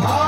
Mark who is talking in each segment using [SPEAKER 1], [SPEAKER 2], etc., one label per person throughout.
[SPEAKER 1] Ah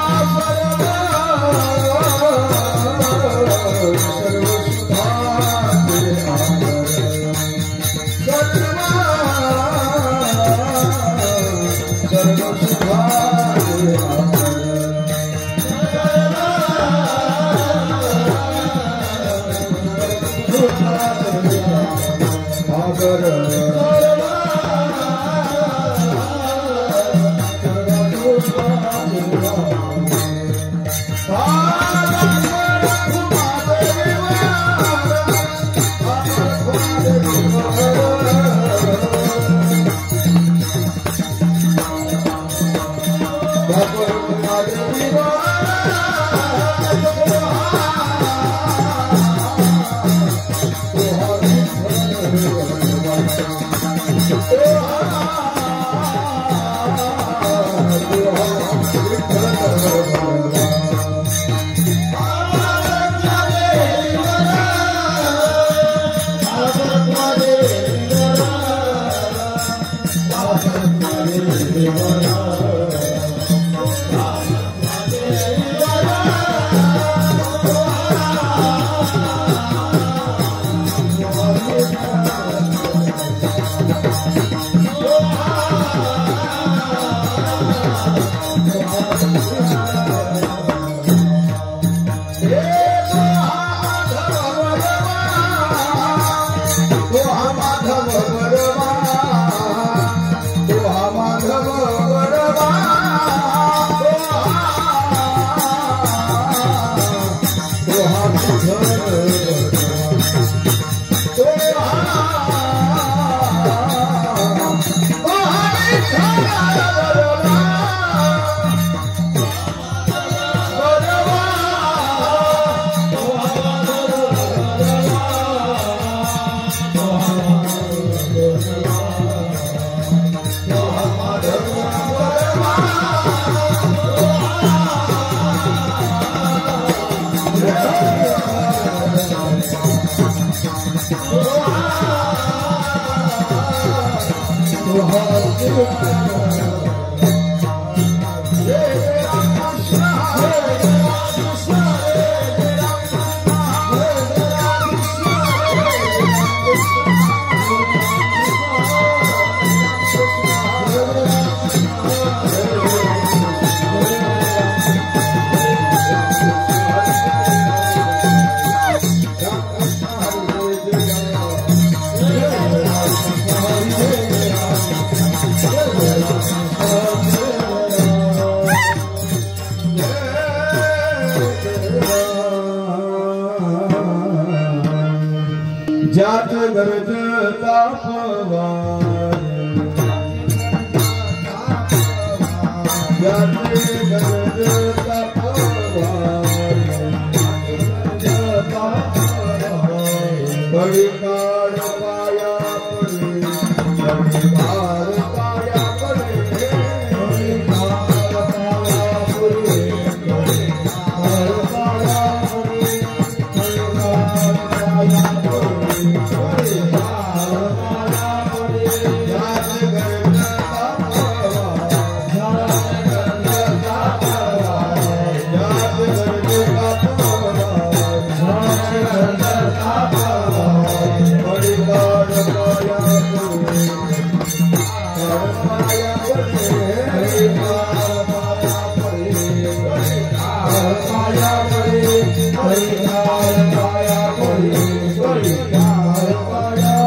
[SPEAKER 1] जात गरजता पवार जात गरजता पवार बड़ी कार पाया पड़े बड़ी कार पाया पड़े बड़ी कार पाया पड़े बड़ी कार पाया पड़े बड़ी कार पाया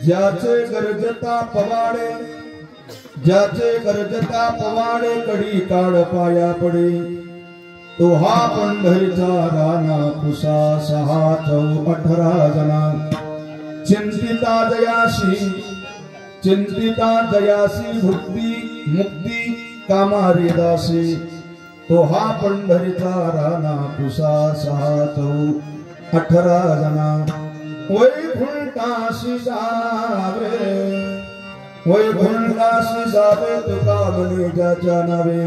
[SPEAKER 1] ज्याचे गरजता पवाडे ज्याचे गरजता पवाडे कडी काळ पाया पडे तो हा पंढरीचा राणा पुसा 6-18 जना चिंतिता जयासी भुक्ती मुक्ती कामारे दासी तो हा पंढरीचा राणा पुसा 6-18 जना वैकुंठासी जावे तुका म्हणे ज्याच्या नावे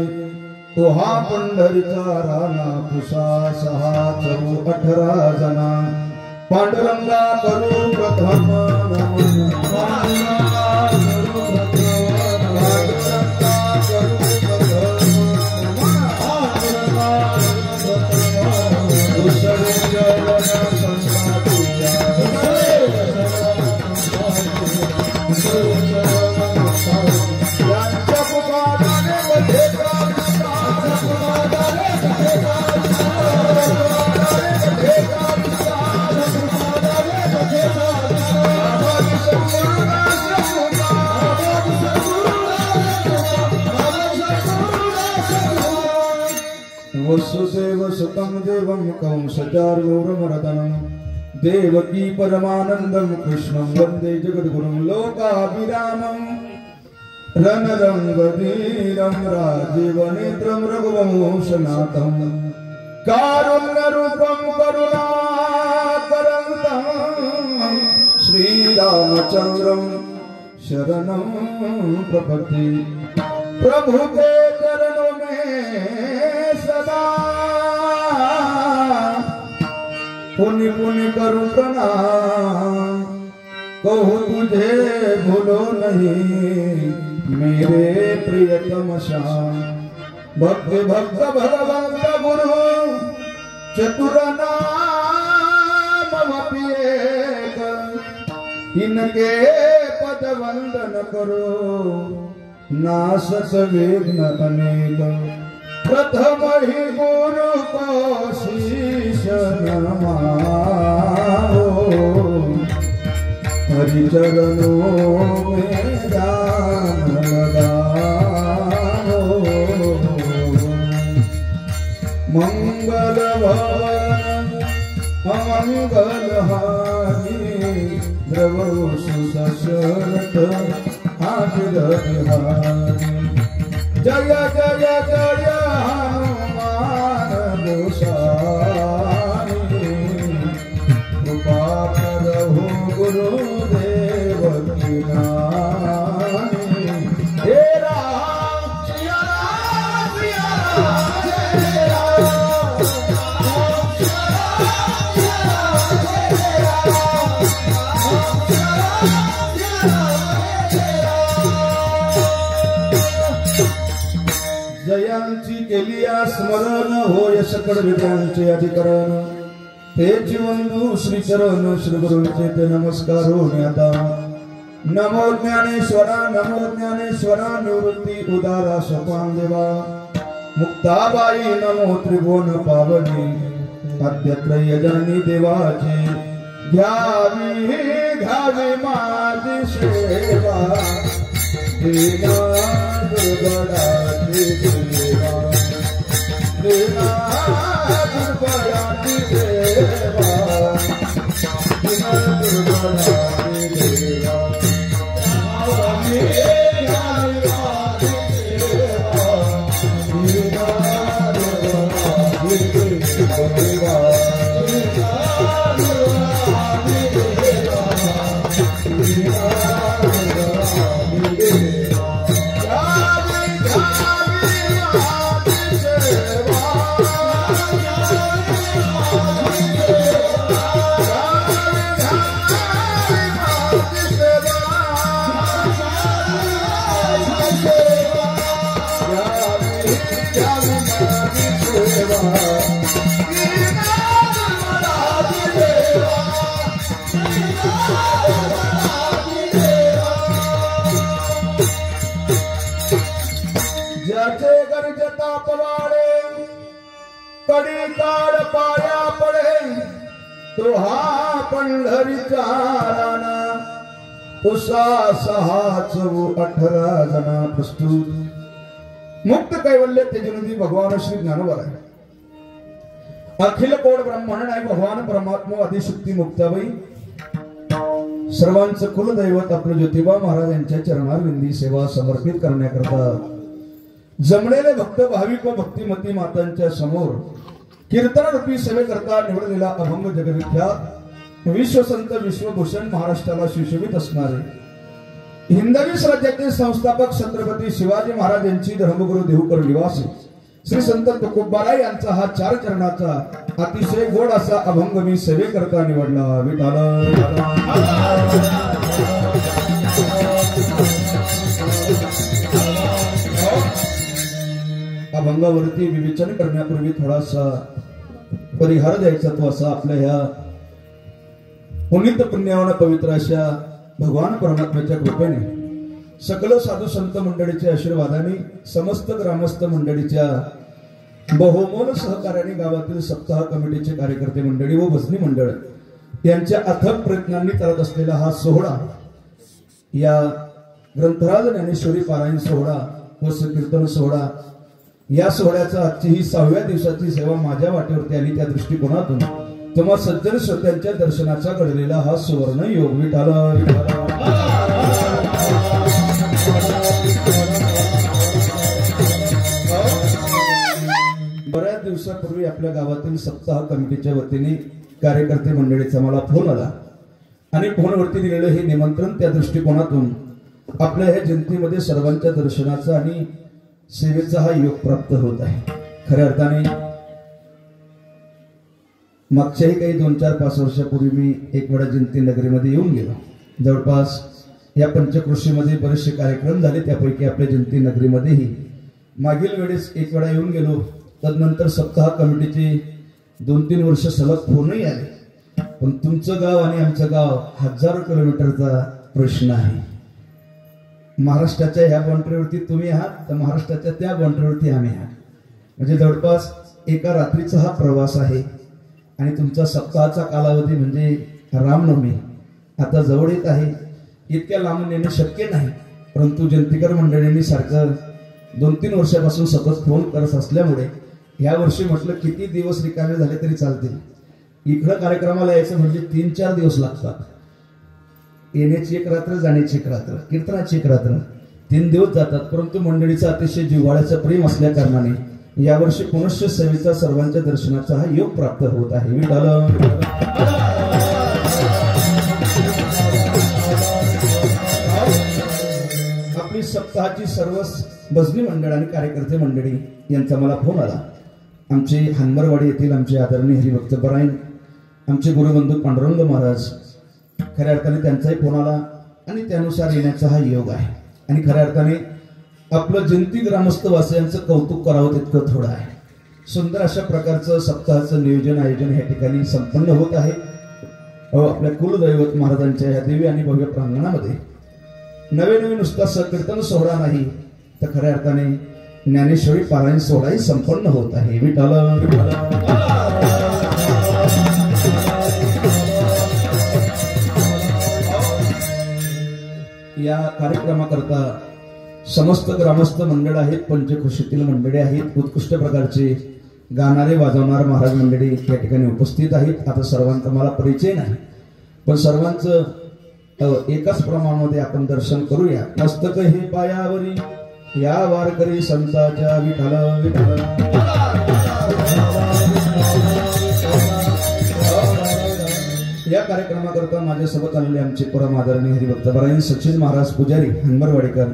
[SPEAKER 1] तो हा पंढरीचा राणा पुसा 6-18 जना पांडुरंगा करू प्रथम नमन वसुदेव सुतं देवं कंसचार्योरमर्दनं देवकी परमानन्दं कृष्णं वन्दे जगद्गुरुं लोकाभिरामं रणरङ्गधीरं राजीवनेत्रं रघुवंशनाथं कारुण्यरूपं करुणाकरन्तं श्रीरामचन्द्रं शरणं प्रपद्ये प्रभु के चरणों में सदा पुण्य पुण्य करूं प्रणाम कहूँ तुझे भूलो नहीं मेरे प्रियतम श्याम भक्त भक्त भगवंत गुरु चतुर नाम एक इनके पद वंदन करो नासत विघ्न अनेक प्रथम ही गुरु को शीश नमाओ हरि चरणों में दान लगाओ मंगल भवन अमंगल हानि द्रवो सुदशरथ आदिर बिहारी जय जय जय हनुमान गोसाई कृपा करहु गुरुदेव की नाई हे राम सिया राम सिया राम जय राम जयांची केली स्मरण होय सकळ विद्यांचे अधिकरण तेची वंदू श्री चरण श्री गुरुंचे ते नमस्कार होण्याता नमो ज्ञानेश्वरा निवृत्ती उदारा सोपान देवा मुक्ताबाई नमो त्रिभुवन पावनी आद्यत्रय जननी देवाची घ्यावी माझी सेवा दीना दुर्बलाची देवा दीना दुर्बलाची देवा दीना दुर्बलाची देवा ज्याचे गरजता पवाडे कडी काळ पाया पडे तो हा पंढरीचा राणा उसा 618 जना प्रस्तुत मुक्त कैवल्य तेजनदी भगवान श्री ज्ञानोबा आहे अखिल कोड ब्रह्मांड आहे भगवान परमात्मा आदिशक्ती मुक्ताबाई सर्वांचं कुलदैवत आपलं ज्योतिबा महाराज यांच्या चरणारविंदी सेवा समर्पित करण्याकरता जमलेले भक्त भाविक व भक्तिमती मातांच्या समोर कीर्तन रूपी सेवेकरता निवडलेला अभंग जगविख्यात विश्वसंत विश्वभूषण महाराष्ट्राला सुशोभित असणारे हिंदवी स्वराज्याचे संस्थापक छत्रपती शिवाजी महाराज यांची धर्मगुरु देहूकर निवासी श्री संत तुकोबाराय यांचा हा 4 चरणाचा अतिशय गोड असा अभंग मी सेवेकरता निवडला विठाला अभंगावरती विवेचन करण्यापूर्वी थोडासा परिहार द्यायचा तो असा आपल्या ह्या पुनीत पुण्यावन पवित्र अशा भगवान परमात्म्याच्या कृपेने सकल साधू संत मंडळीच्या आशीर्वादाने समस्त ग्रामस्थ मंडळीच्या बहुमोल सहकार्याने गावातील सप्ताह कमिटीचे कार्यकर्ते मंडळी व भजनी मंडळ यांच्या अथक प्रयत्नांनी करत असलेला हा सोहळा या ग्रंथराज ज्ञानेश्वरी पारायण सोहळा व कीर्तन सोहळा या सोहळ्याचा आजची ही 6व्या दिवसाची सेवा माझ्या वाटेवरती आली त्या दृष्टिकोनातून तुम्हा सज्जन श्रोत्यांच्या दर्शनाचा घडलेला हा सुवर्ण योग विठाला बऱ्याच दिवसापूर्वी आपल्या गावातील सप्ताह कमिटीच्या वतीने कार्यकर्ते मंडळीचा मला फोन आला आणि फोनवरती दिलेलं हे निमंत्रण त्या दृष्टिकोनातून आपल्या ह्या जयंतीमध्ये सर्वांच्या दर्शनाचा आणि सेवेचा हा योग प्राप्त होत आहे खऱ्या अर्थाने मागच्याही काही 2-4-5 वर्षापूर्वी मी एक वेळा जयंती नगरीमध्ये येऊन गेलो जवळपास या पंचकृषीमध्ये बरेचसे कार्यक्रम झाले त्यापैकी आपल्या जयंती नगरीमध्येही मागील वेळेस एक वेळा येऊन गेलो तदनंतर सप्ताह कमिटीचे 2-3 वर्ष सलग फोनही आले पण तुमचं गाव आणि आमचं गाव हजारो किलोमीटरचा प्रश्न आहे महाराष्ट्राच्या ह्या बाउंड्रीवरती तुम्ही आहात तर महाराष्ट्राच्या त्या बाउंड्रीवरती आम्ही आहात म्हणजे जवळपास एका रात्रीचा हा प्रवास आहे आणि तुमचा सप्ताहाचा कालावधी म्हणजे रामनवमी आता जवळ येत आहे इतक्या लांबून येणं शक्य नाही परंतु जयंतीकर मंडळींनी सारखं 2-3 वर्षापासून सतत फोन करत असल्यामुळे या वर्षी म्हटलं किती दिवस रिकामे झाले तरी चालतील इकडं कार्यक्रमाला यायचं म्हणजे 3-4 दिवस लागतात येण्याची एक रात्र जाण्याची एक रात्र कीर्तनाची एक रात्र 3 दिवस जातात परंतु मंडळीचं अतिशय जिव्हाळ्याचं प्रेम असल्या कारणाने यावर्षी पुनश्च सेवेचा सर्वांच्या दर्शनाचा हा योग प्राप्त होत आहे आपली सप्ताहाची सर्व भजनी मंडळ आणि कार्यकर्ते मंडळी यांचा मला फोन आला आमचे हनमरवाडी येथील आमचे आदरणीय हरिभक्त परायण आमचे गुरुबंधू पांडुरंग महाराज खऱ्या अर्थाने त्यांचाही फोन आला आणि त्यानुसार येण्याचा हा योग आहे आणि खऱ्या अर्थाने आपलं जयंती ग्रामस्थ वासियांचं कौतुक करावं तितकं थोडं आहे सुंदर अशा प्रकारचं सप्ताहाचं नियोजन आयोजन या ठिकाणी संपन्न होत आहे. आपल्या कुलदैवत महाराजांच्या या देवी आणि भव्य प्रांगणामध्ये नवे नुसता संकीर्तन सोहळा नाही तर खऱ्या अर्थाने ज्ञानेश्वरी पारायण सोहळाही संपन्न होत आहे. विठ्ठल या कार्यक्रमाकरता समस्त ग्रामस्थ मंडळ आहेत, पंचकृषीतील मंडळी आहेत, उत्कृष्ट प्रकारचे गाणारे वाजवणारे महाराज मंडळी या ठिकाणी उपस्थित आहेत. आता सर्वांचा मला परिचय नाही, पण सर्वांचं एकाच प्रमाणामध्ये आपण दर्शन करूया. मस्तक हे पायावरी या वारकरी संतांच्या विठ्ठल विठ्ठल. या कार्यक्रमाकरता माझ्यासोबत आलेले आमचे परम आदरणीय हरिभक्तपरायण सचिन महाराज पुजारी हनबरवाडीकर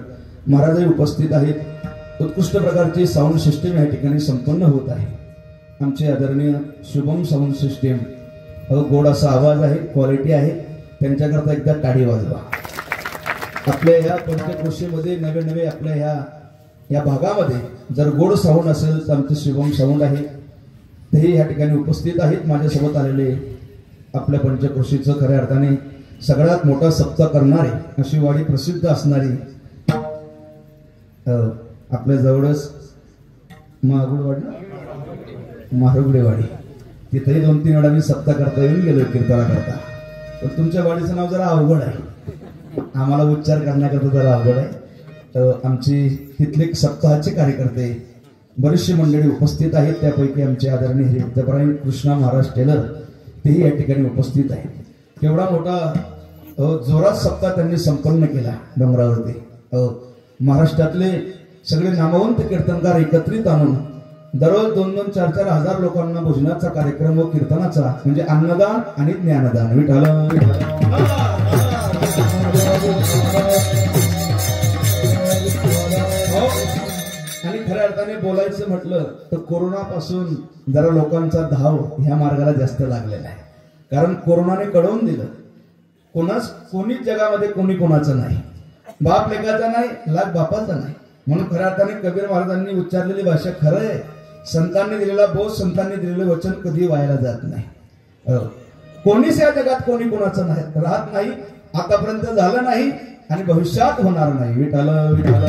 [SPEAKER 1] महाराजही उपस्थित आहेत. उत्कृष्ट प्रकारची साऊंड सिस्टीम या ठिकाणी संपन्न होत आहे. आमचे आदरणीय शुभम साऊंड सिस्टीम गोड असा आवाज आहे, क्वालिटी आहे, त्यांच्याकरता एकदा टाळी वाजवा. आपल्या ह्या पंचकृषीमध्ये नवे आपल्या ह्या भागामध्ये जर गोड साऊंड असेल तर आमचे शुभम साऊंड आहे, तेही या ठिकाणी उपस्थित आहेत. माझ्यासोबत आलेले आपल्या पंचकृषीचं खऱ्या अर्थाने सगळ्यात मोठा सप्ताह करणारे अशी वाडी प्रसिद्ध असणारी आपल्या जवळच मारुगडेवाडी, तिथेही 2-3 वेळा मी सप्ताह करता येऊन गेलो कीर्तना करता. पण तुमच्या वाडीचं नाव जरा अवघड आहे, आम्हाला उच्चार करण्याकरता जरा अवघड आहे. तर आमची तिथले सप्ताहाचे कार्यकर्ते बरीचशी मंडळी उपस्थित आहेत. त्यापैकी आमचे आदरणीय हरिभक्तपरायण कृष्णा महाराज टेलर तेही या ठिकाणी उपस्थित आहेत. केवढा मोठा जोरात सप्ताह त्यांनी संपन्न केला डोंगरावरती. महाराष्ट्रातले सगळे नामवंत कीर्तनकार एकत्रित आणून दररोज 2-4 हजार लोकांना भोजनाचा कार्यक्रम व कीर्तनाचा म्हणजे अन्नदान आणि ज्ञानदान. विठ्ठल आणि खऱ्या अर्थाने बोलायचं म्हटलं तर कोरोनापासून जरा लोकांचा धाव ह्या मार्गाला जास्त लागलेला आहे. कारण कोरोनाने कळवून दिलं कोणीच जगामध्ये कोणाचं नाही, बाप लेकाचा नाही, लाख बापाचा नाही. म्हणून खऱ्या अर्थाने कबीर महाराजांनी उच्चारलेली भाषा खरं आहे. संतांनी दिलेला बोध, संतांनी दिलेले वचन कधी व्हायला जात नाही. कोणीच या जगात कोणाचं नाही राहत नाही, आतापर्यंत झालं नाही आणि भविष्यात होणार नाही. विठ्ठल विठ्ठल.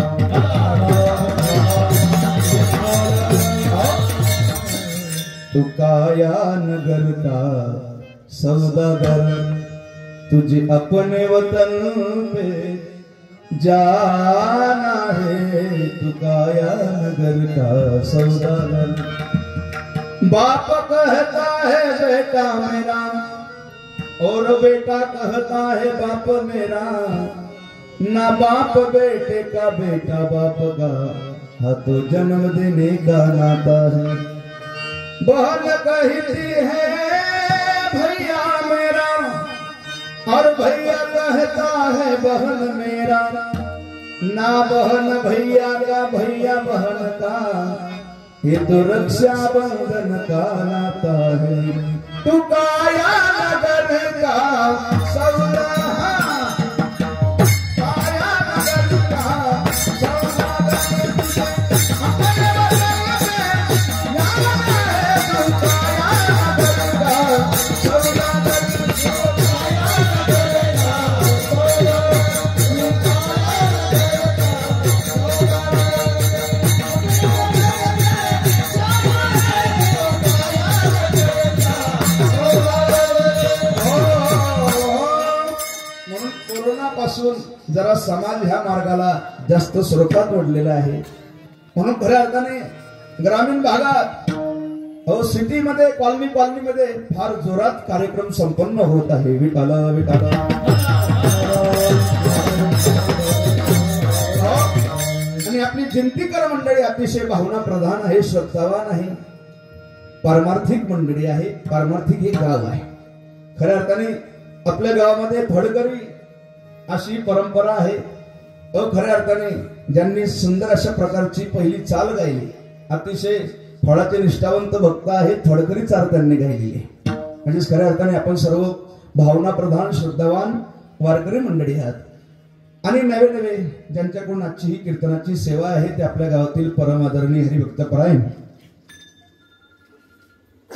[SPEAKER 1] तू काया नगर का सौदागर, तुझे अपने वतन पे जाना है, तू काया नगर का सौदागर. बाप कहता है बेटा मेरा और बेटा कहता है बाप मेरा, ना बाप बेटे का बेटा बाप का, हाँ तो जन्म देने का नाता है. बहन कहती है भैया मेरा और भैया कहता है बहन मेरा, ना बहन भैया का भैया बहन का, ये तो रक्षा बंधन का नाता है. तू काया नगर का सौदा, काया नगर का सौदा. जरा समाज ह्या मार्गाला जास्त स्वरूपात ओढलेला आहे. म्हणून खऱ्या अर्थाने ग्रामीण भागात सिटीमध्ये कॉलनीमध्ये फार जोरात कार्यक्रम संपन्न होत आहे. विठ्ठल विठ्ठल. आणि आपली चिंतिकर मंडळी अतिशय भावना प्रधान आहे, श्रद्धावान आहे, पारमार्थिक मंडळी आहे. पारमार्थिक एक गाव आहे. खऱ्या अर्थाने आपल्या गावामध्ये फडकरी अशी परंपरा आहे. खऱ्या अर्थाने ज्यांनी सुंदर अशा प्रकारची पहिली चाल गायली, अतिशय फळाचे निष्ठावंत भक्त आहेत, फडकरी चाल त्यांनी गायलेली आहे. म्हणजेच खऱ्या अर्थाने आपण सर्व भावना प्रधान श्रद्धावान वारकरी मंडळी आहात. आणि नवे ज्यांच्याकडून आजची ही कीर्तनाची सेवा आहे ते आपल्या गावातील परम आदरणीय हरिभक्तपरायण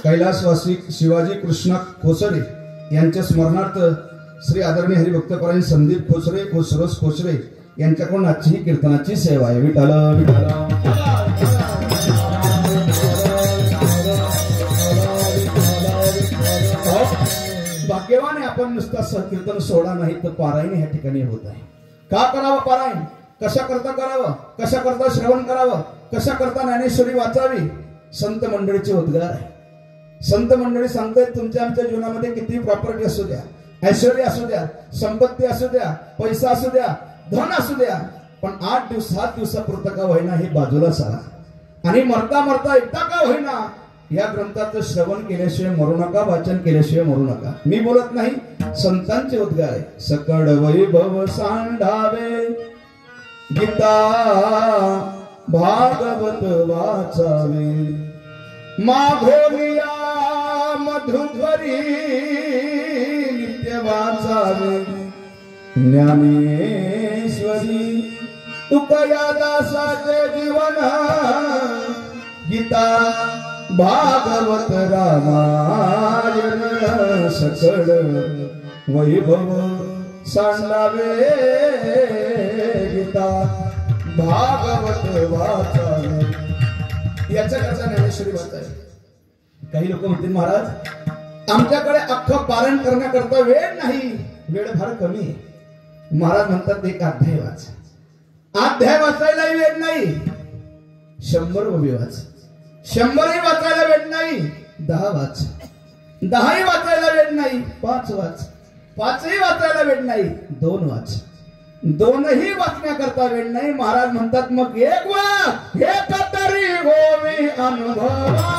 [SPEAKER 1] कैलासवासी शिवाजी कृष्णा खोसरे यांच्या स्मरणार्थ श्री आदरणीय हरिभक्तपरायण संदीप खोसरे व सुरज खोसरे यांच्याकडून आजची ही कीर्तनाची सेवा आहे. विठाल विठाल. भाग्यवान आहे आपण. नुसता कीर्तन सोहळा नाही तर पारायण ह्या ठिकाणी होत आहे. का करावं पारायण? कशा करता करावं? कशा करता श्रवण करावं? कशा करता ज्ञानेश्वरी वाचावी? संत मंडळीचे उद्गार आहे. संत मंडळी सांगतायत तुमच्या आमच्या जीवनामध्ये किती प्रॉपर्टी असू द्या, ऐश्वर्य असू द्या, संपत्ती असू द्या, पैसा असू द्या, धन असू द्या, पण 8 दिवस 7 दिवसापुरतं का होईना हे बाजूला सारा. आणि मरता मरता एकदा का होईना या ग्रंथाचं श्रवण केल्याशिवाय मरू नका, वाचन केल्याशिवाय मरू नका. मी बोलत नाही, संतांचे उद्गार आहे. सकळ वैभव सांडावे गीता भागवत वाचावे माघोलिया मधुकरी नित्य वाचावे ज्ञानेश्वरी तुकया दासाचे जीवन गीता भागवत रामायण सकळ वैभव सांडावे गीता भागवत वाचावे. याचा कसा ज्ञानेश्वरी वाचावे. काही लोक म्हणतील महाराज आमच्याकडे अख्खं पारायण करण्याकरता वेळ नाही, वेळ फार कमी आहे. महाराज म्हणतात एक अध्याय वाच. अध्याय वाचायलाही वेळ नाही. 100 उभे वाच. 100ही वाचायला वेळ नाही. 10 वाच. 10ही वाचायला वेळ नाही. 5 वाच. 5ही वाचायला वेळ नाही. 2 वाच. 2ही वाचण्याकरता वेळ नाही. महाराज म्हणतात मग 1 वाच. हे तरी होवी अनुभवा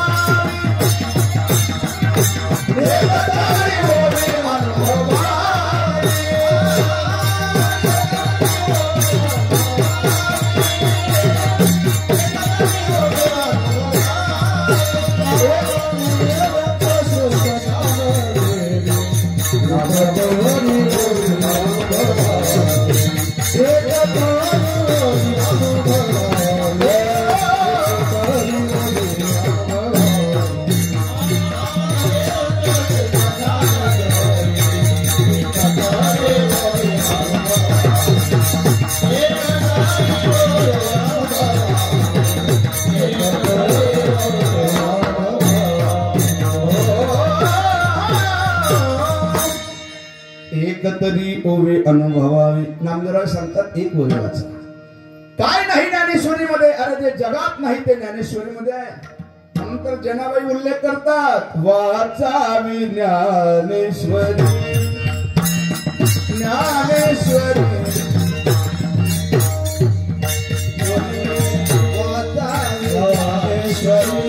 [SPEAKER 1] तरी ओवे अनुभवावे. नामदेवराव सांगतात 1 ओवे वाचा. काय नाही ज्ञानेश्वरीमध्ये? अरे जे जगात नाही ते ज्ञानेश्वरीमध्ये आहे. नंतर जनाबाई उल्लेख करतात वाचावी ज्ञानेश्वरी ज्ञानेश्वरी वाचावी ज्ञानेश्वरी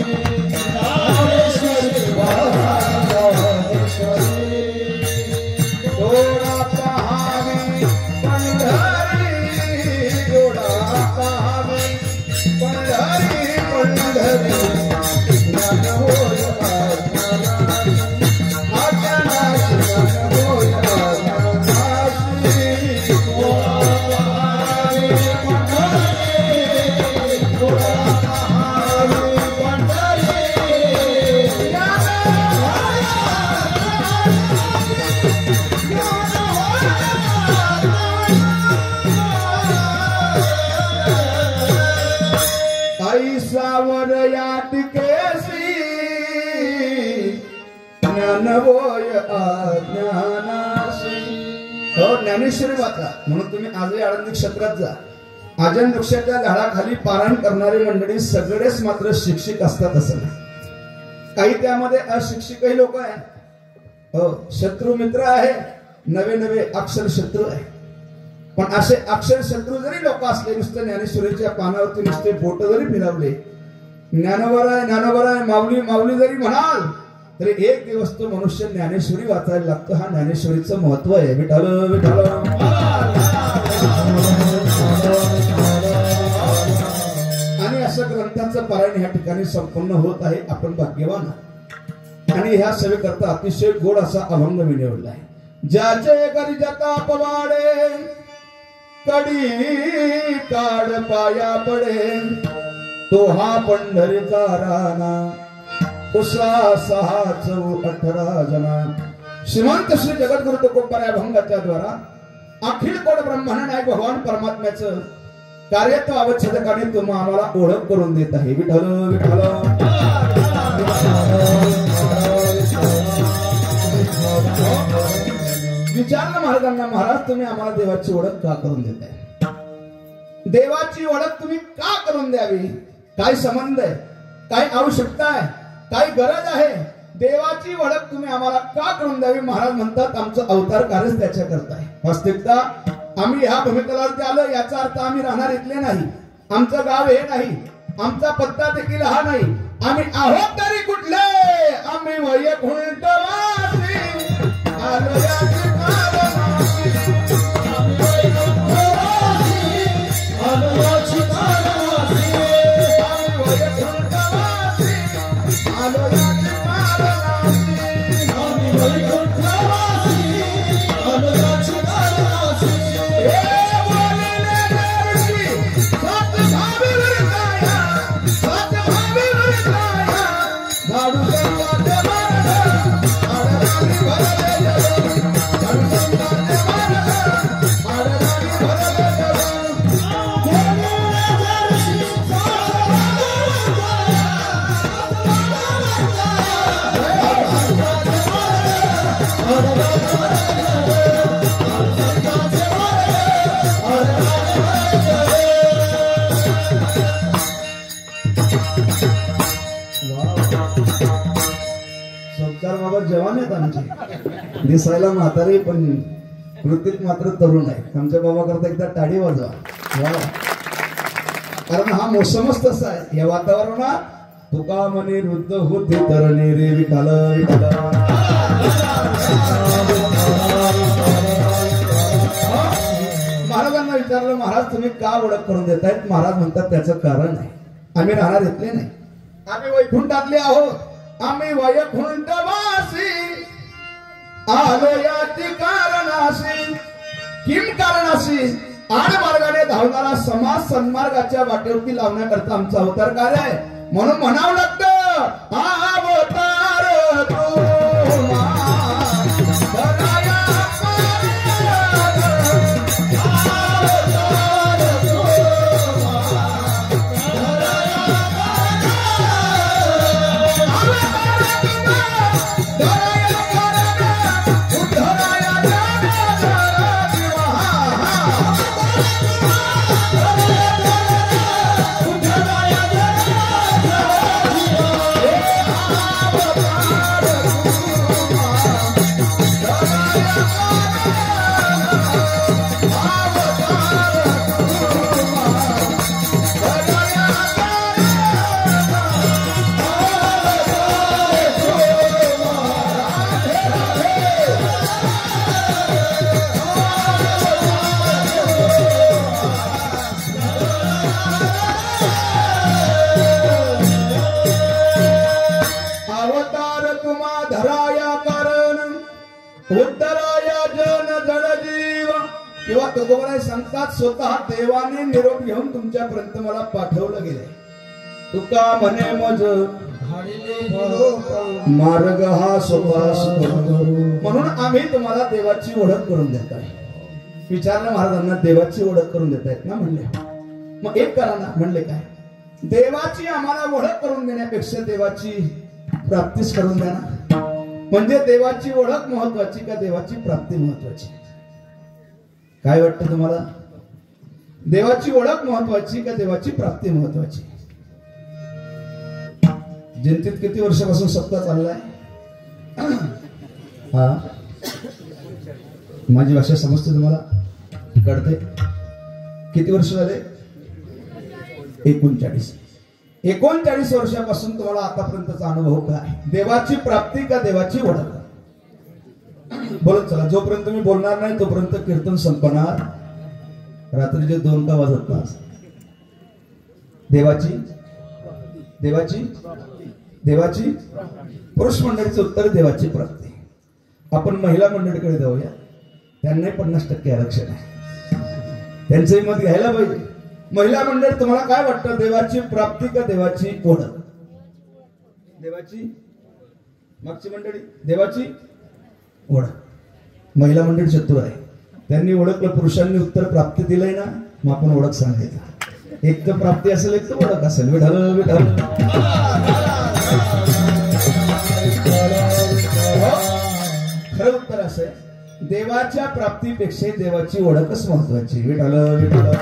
[SPEAKER 1] ज्ञानेश्वरी वाचावी डोळा पहावे पंढरी डोळा पहावे पंढरी पंढरी ज्ञान होय आज्ञानासी आज्ञानासी ज्ञान होय आज्ञानासी डोळा पहावे पंढरी डोळा पहावे पंढरी ज्ञान होय ऐसावर याटिकेसी ज्ञान होय अज्ञानासी. हो ज्ञानेश्वरी वाचा. म्हणून तुम्ही आजही आळंदी क्षेत्रात जा. आजन वृक्षाच्या झाडाखाली पारायण करणारी मंडळी सगळेच मात्र शिक्षित असतात असं नाही. काही त्यामध्ये अशिक्षितही लोक आहेत. हो शत्रू मित्र आहे, नवे नवे अक्षर शत्रू आहे. पण असे अक्षर शत्रू जरी लोक असले, नुसते ज्ञानेश्वरीच्या पानावरती नुसते बोट जरी फिरवले, ज्ञानोबर आहे ज्ञानोबर आहे माऊली माऊली जरी म्हणाल तरी एक दिवस तो मनुष्य ज्ञानेश्वरी वाचायला लागतो. हा ज्ञानेश्वरीचं महत्व आहे. विठाल विठाल. आणि असं ग्रंथांचं पारायण ह्या ठिकाणी संपन्न होत आहे. आपण भाग्यवान. आणि ह्या सेवेकरता अतिशय गोड असा अभंग मी निवडला आहे. ज्याचे गरिजता पवाडे कडी काड पाया पडे तो हा पंढरीचा राणा उसला 6-18 जना श्रीमंत श्री जगद्गुरु तुकोबाराय अभंगाच्या द्वारा अखिल कोट ब्रह्मांड नायक भगवान परमात्म्याचं कार्यत्व अवच्छेदकाने तुम्हा आम्हाला ओळख करून देत आहे. विठ्ठल विठ्ठल विचारलं महाराजांना, महाराज तुम्ही आम्हाला देवाची ओळख का करून देताय? देवाची ओळख तुम्ही का करून द्यावी? काय संबंध आहे? काय आवश्यकता आहे? काय गरज आहे? देवाची ओळख तुम्ही आम्हाला का करून द्यावी? महाराज म्हणतात आमचं अवतार कार्यच त्याच्या करताय. वास्तविकता आम्ही ह्या भूमितलावरती आलो याचा अर्थ आम्ही राहणार इथले नाही, आमचं गाव हे नाही, आमचा पत्ता देखील हा नाही. आम्ही आहोत तरी कुठले? आम्ही वैकुंठवासी आलो या ठिकाणासी. आम्ही वैकुंठवासी आलो या ठिकाणासी. आम्ही वैकुंठवासी आलो या ठिकाणासी. आम्ही वैकुंठवासी आलो या ठिकाणासी. जवान आहेत आमचे, दिसायला म्हातारे पण कृतीत मात्र तरुण आहे. आमच्या बाबा करता एकदा टाळी वाजवा. कारण हा मोसमच तसा आहे. या वातावरणात तुका म्हणे वृद्ध होते तरणे रे विठाल विठाल. महाराजांना विचारलं, महाराज तुम्ही का ओळख करून देतायत? महाराज म्हणतात त्याचं कारण आहे, आम्ही राहणार इथले नाही, आम्ही वैकुंठातले आहोत. आम्ही वैकुंठवासी आलो या कारणासी. किम कारणासी? आडमार्गाने धावणारा समाज सन्मार्गाच्या वाटेवरती लावण्याकरता आमचा अवतार कार्य आहे. म्हणून म्हणावं लागतं अवतार सांगतात स्वतः देवाने निरोप घेऊन तुमच्यापर्यंत मला पाठवलं गेलंय. तुका म्हणे मज मार्ग हा सोपास. म्हणून आम्ही तुम्हाला देवाची ओळख करून देत आहे. विचारलं महाराजांना, देवाची ओळख करून देत आहेत ना म्हणले. मग एक करा ना म्हणले. काय देवाची आम्हाला ओळख करून देण्यापेक्षा देवाची प्राप्तीच करून द्या ना. म्हणजे देवाची ओळख महत्वाची का देवाची प्राप्ती महत्वाची? काय वाटतं तुम्हाला? देवाची ओळख महत्वाची का देवाची प्राप्ती महत्वाची? जनतेत किती वर्षापासून सत्ता चाललाय? हा, माझी भाषा समजते तुम्हाला? कळते? किती वर्ष झाले? 39 वर्षापासून तुम्हाला आतापर्यंतचा अनुभव काय? देवाची प्राप्ती का देवाची ओळख? बोलत चला. जोपर्यंत मी बोलणार नाही तोपर्यंत कीर्तन संपणार. रात्रीचे 2 का वाजत ना. देवाची देवाची देवाची पुरुष मंडळीचं उत्तर देवाची प्राप्ती. आपण महिला मंडळीकडे जाऊया. त्यांना 50% आरक्षण आहे, त्यांचंही मत घ्यायला पाहिजे. महिला मंडळ तुम्हाला काय वाटतं? देवाची प्राप्ती का देवाची ओळख? देवाची मागची मंडळी देवाची ओळख. महिला मंडळ चतुर आहे, त्यांनी ओळखलं. पुरुषांनी उत्तर प्राप्ती दिलंय ना, मग आपण ओळख सांगायचं. एक तर प्राप्ती असेल, एक तर ओळख असेल. विठाल विठाल. खरं उत्तर असं आहे, देवाच्या प्राप्तीपेक्षा देवाची ओळखच महत्वाची. विठाल विठाल.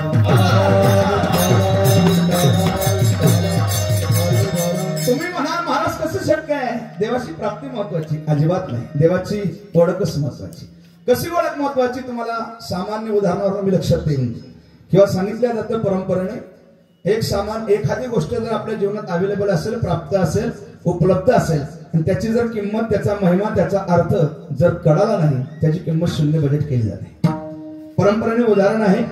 [SPEAKER 1] तुम्ही म्हणा महाराज कसं शक्य आहे, देवाची प्राप्ती महत्वाची? अजिबात नाही, देवाची ओळखच महत्वाची. कशी ओळख महत्वाची तुम्हाला सामान्य उदाहरणावर मी लक्षात येईन किंवा सांगितल्या जातं परंपरेने. एखादी गोष्ट जर आपल्या जीवनात अवेलेबल असेल, प्राप्त असेल, उपलब्ध असेल, आणि त्याची जर किंमत, त्याचा महिमा, त्याचा अर्थ जर कळाला नाही, त्याची किंमत शून्य बजेट केली जाते. परंपरेने उदाहरण आहे,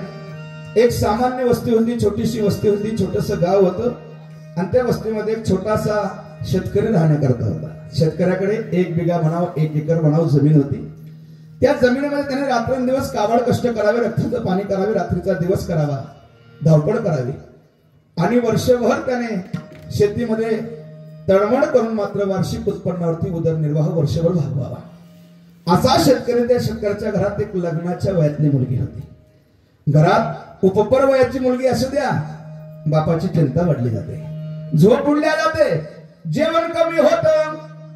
[SPEAKER 1] एक सामान्य वस्ती होती, छोटीशी वस्ती होती, छोटस गाव होतं, आणि त्या वस्तीमध्ये एक छोटासा शेतकरी राहण्याकरता होता. शेतकऱ्याकडे 1 बिघा म्हणावं, 1 एकर म्हणावं जमीन होती. त्या जमिनीमध्ये त्याने रात्रंदिवस काबाड कष्ट करावे, रक्ताचं पाणी करावे, रात्रीचा दिवस करावा, धावपळ करावी, आणि वर्षभर त्याने शेतीमध्ये तळमळ करून मात्र वार्षिक उत्पन्नावरती उदरनिर्वाह वर्षभर भागवावा. असा शेतकरी. त्या शेतकऱ्याच्या घरात एक लग्नाच्या वयातली मुलगी होती. घरात उपपर वयाची मुलगी असू द्या, बापाची चिंता वाढली जाते, झोप उडल्या जाते, जेवण कमी होत,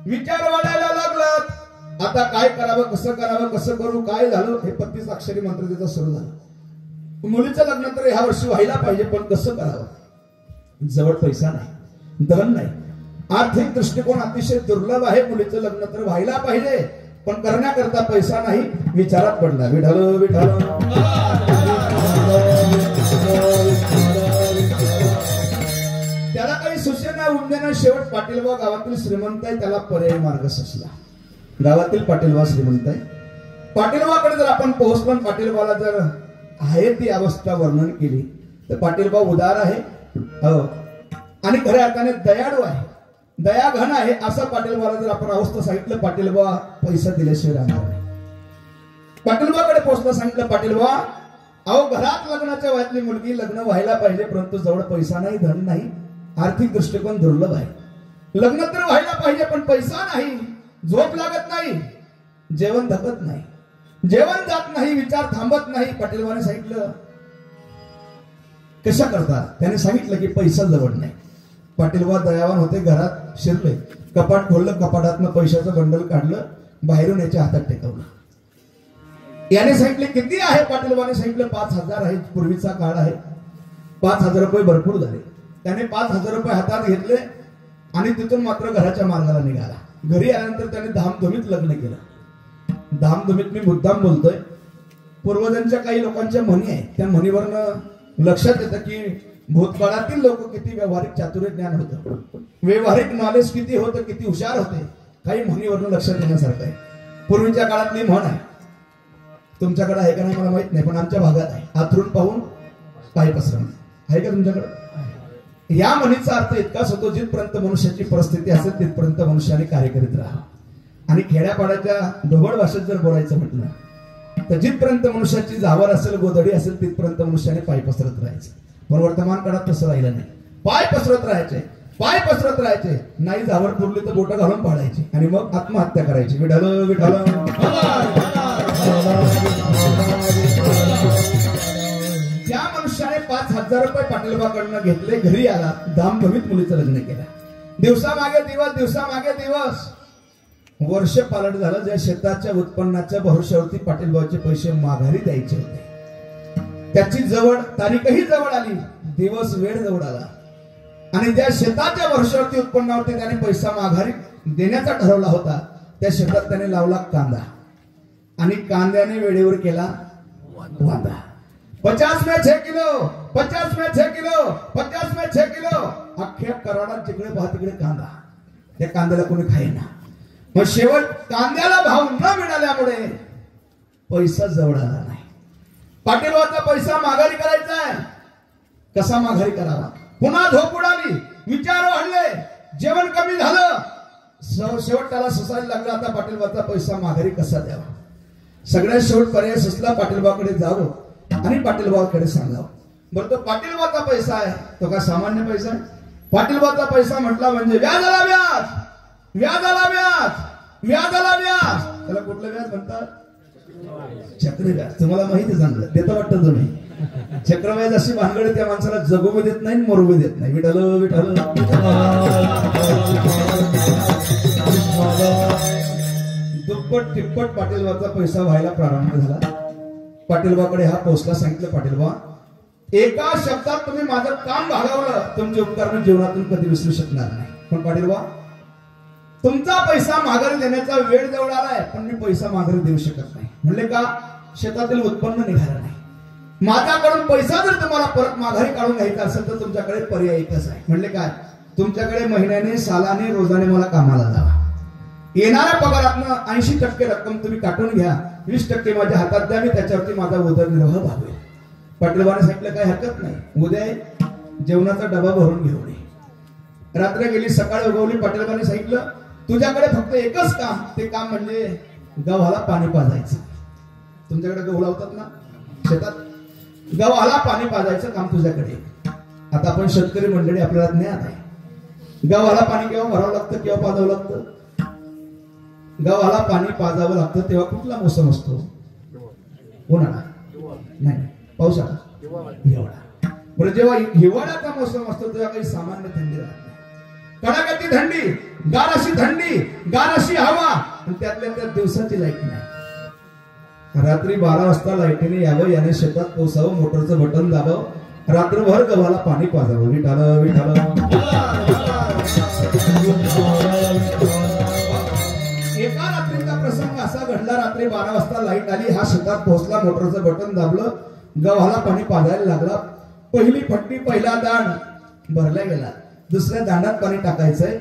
[SPEAKER 1] विचार वाढायला लागलात. आता काय करावं, कसं करावं, कसं करू, काय झालं, हे 35 अक्षरी मंत्र त्याचा सुरू झाला. मुलीचं लग्न तर ह्या वर्षी व्हायला पाहिजे, पण कसं करावं? जवळ पैसा नाही, धन नाही, आर्थिक दृष्टिकोन अतिशय दुर्लभ आहे. मुलीचं लग्न तर व्हायला पाहिजे, पण करण्याकरता पैसा नाही. विचारात पडला. विठाल विठाल. त्याला काही सूचना उमदेना. शेवट पाटीलबा गावातील श्रीमंत आहे, त्याला पर्यायी मार्ग सुचला. गावातील पाटीलबा श्रीमंत आहे. पाटीलबाकडे जर आपण पोहोचलो, पाटीलबाला जर आहे ती अवस्था वर्णन केली, तर पाटीलबा उदार आहे, आणि खऱ्या अर्थाने दयाळू आहे, दयाघन आहे. असं पाटीलबाला जर आपण अवस्था सांगितलं, पाटीलबा पैसा दिल्याशिवाय राहणार नाही. पाटीलबाकडे पोहोचलं, सांगितलं, पाटीलबा अहो घरात लग्नाच्या वयातली मुलगी, लग्न व्हायला पाहिजे, परंतु जवळ पैसा नाही, धन नाही, आर्थिक दृष्टिकोन दुर्लभ आहे. लग्न तर व्हायला पाहिजे, पण पैसा नाही, झोप लागत नाही, जेवण धकत नाही, जेवण जात नाही, विचार थांबत नाही. पाटीलबाने सांगितलं, कशा करता? त्याने सांगितलं की पैसा जवळ नाही. पाटीलबा दयावान होते, घरात शिरले, कपाट खोललं, कपाटातनं पैशाचं बंडल काढलं, बाहेरून याच्या हातात टेकवलं. याने सांगितले किती आहे? पाटीलबाने सांगितलं 5,000 आहे, पूर्वीचा काळ आहे, 5,000 रुपये भरपूर झाले. त्याने 5,000 रुपये हातात घेतले आणि तिथून मात्र घराच्या मार्गाला निघाला. घरी आल्यानंतर त्याने धामधुमीत लग्न केलं. धामधुमीत मी मुद्दाम बोलतोय, पूर्वजांच्या काही लोकांच्या म्हणी आहेत, त्या म्हणीवरनं लक्षात येतं की भूतकाळातील लोक किती व्यावहारिक चातुर्य ज्ञान होतं, व्यावहारिक नॉलेज किती होतं, किती हुशार होते. काही म्हणीवरनं लक्षात येण्यासारखं आहे. पूर्वीच्या काळातली म्हण आहे, तुमच्याकडे आहे का नाही मला माहित नाही, पण आमच्या भागात आहे, आथरून पाहून पाय पसरणं. आहे का तुमच्याकडे? या म्हणीचा अर्थ इतकाच होतो, जिथपर्यंत मनुष्याची परिस्थिती असेल तिथपर्यंत मनुष्याने कार्य करीत राहा. आणि खेड्यापाड्याच्या ढोबळ भाषेत जर बोलायचं म्हटलं तर जिथपर्यंत मनुष्याची जावर असेल, गोधडी असेल, तिथपर्यंत मनुष्याने पाय पसरत राहायचं. पण वर्तमान काळात तसं राहिलं नाही. पाय पसरत राहायचे, पाय पसरत राहायचे, नाही जावर पुरली तर बोटं घालून पाडायची आणि मग आत्महत्या करायची. विठाल विठाल. त्या मनुष्याने 5,000 रुपये पाटीलबाकडनं घेतले, घरी आला, धामधुमीत मुलीचं लग्न केलं. दिवसामागे दिवस, दिवसामागे दिवस, वर्ष पालट झालं. ज्या शेताच्या उत्पन्नाच्या भरोश्यावरती पाटीलबाचे पैसे माघारी द्यायचे होते, त्याची जवळ तारीखही जवळ आली, दिवस वेळ जवळ आला, आणि ज्या शेताच्या भरोश्यावरती उत्पन्नावरती त्याने पैसा माघारी देण्याचा ठरवला होता, त्या शेतात त्याने लावला कांदा, आणि कांद्याने वेळेवर केला वांदा. 50 में 6 किलो, 50 में 6 किलो, 50 में 6 किलो, अख्ख्या कराडात जिकडे पाहा तिकडे कांदा. त्या कांद्याला कोणी खाईना. मग शेवट कांद्याला भाव न मिळाल्यामुळे पैसा जवळ आला नाही. पाटीलबाचा पैसा माघारी करायचा आहे, कसा माघारी करावा? पुन्हा झोप उडाली, विचार वाढले, जेवण कमी झालं, शेवट त्याला सुसायला लागला. आता पाटीलबाचा पैसा माघारी कसा द्यावा? सगळ्यात शेवट पर्याय सुचला, पाटीलबाकडे जावं आणि पाटीलबाकडे सांगावं. बरं, तो पाटीलबाचा पैसा आहे, तो काय सामान्य पैसा आहे? पाटीलबाचा पैसा म्हटला म्हणजे व्याजाला व्याज, व्याजाला व्याज, व्याजाला व्याज. त्याला कुठलं व्याज म्हणतात? चक्रव्याज. तुम्हाला माहिती सांगलं देता वाटतं तुम्ही. चक्रव्याज अशी भानगड त्या माणसाला जगू देत नाही, मरू देत नाही. विठाल विठाल. दुप्पट तिप्पट पाटीलबाचा पैसा व्हायला प्रारंभ झाला. पाटीलबाकडे हा पोचला. सांगितलं पाटीलबा एका शब्दात तुम्ही माझं काम भागवलं, तुमचे उपकार मी जीवनातून कधी विसरू शकणार नाही. पण पाटीलबा तुमचा पैसा माघारी देण्याचा वेळ जवळ आलाय, पण मी पैसा माघारी देऊ शकत नाही. म्हणले का? शेतातील उत्पन्न निघालं नाही. माझ्याकडून पैसा जर तुम्हाला परत माघारी काढून घ्यायचा असेल तर तुमच्याकडे पर्याय एकच आहे. म्हणले काय? तुमच्याकडे महिन्याने, सालाने, रोजाने मला कामाला जावा. येणाऱ्या पगारातनं 80% रक्कम तुम्ही काटून घ्या, 20% माझ्या हातात द्या, मी त्याच्यावरती माझा उदरनिर्वाह भागवेल. पाटीलबाने सांगितलं काय हरकत नाही, उद्या जेवणाचा डबा भरून घेऊन ये. रात्र गेली, सकाळ उगवली. पाटीलबाने सांगितलं तुझ्याकडे फक्त एकच काम, ते काम म्हणजे गव्हाला पाणी पाजायचं. तुमच्याकडे गहू लावतात ना शेतात, गव्हाला पाणी पाजायचं काम तुझ्याकडे. आता आपण शेतकरी मंडळी, आपल्याला ज्ञात आहे गव्हाला पाणी केव्हा भरावं लागतं, केव्हा पाजावं लागतं. गव्हाला पाणी पाजावं लागतं तेव्हा कुठला मोसम असतो? उन्हाळा नाही, पावसाळा, हिवाळा. बरं, जेव्हा हिवाळ्याचा मोसम असतो तेव्हा काही सामान्य थंडी राहत नाही. कडाक्याची थंडी, गार अशी थंडी, गार अशी हवा, आणि त्यातल्या त्या दिवसाची लाईट नाही. रात्री 12 वाजता लाईटीने यावं, याने शेतात पोचावं, मोटरचं बटन दाबावं, रात्रभर गव्हाला पाणी पाजावं. विठाल विठाल. एका रात्रीचा प्रसंग असा घडला. रात्री 12 वाजता लाईट आली, हा शेतात पोहोचला, मोटरचं बटन दाबलं, गव्हाला पाणी पाजायला लागला. पहिली फट्टी, पहिला दांड भरला गेला. दुसऱ्या दांडात पाणी टाकायचंय.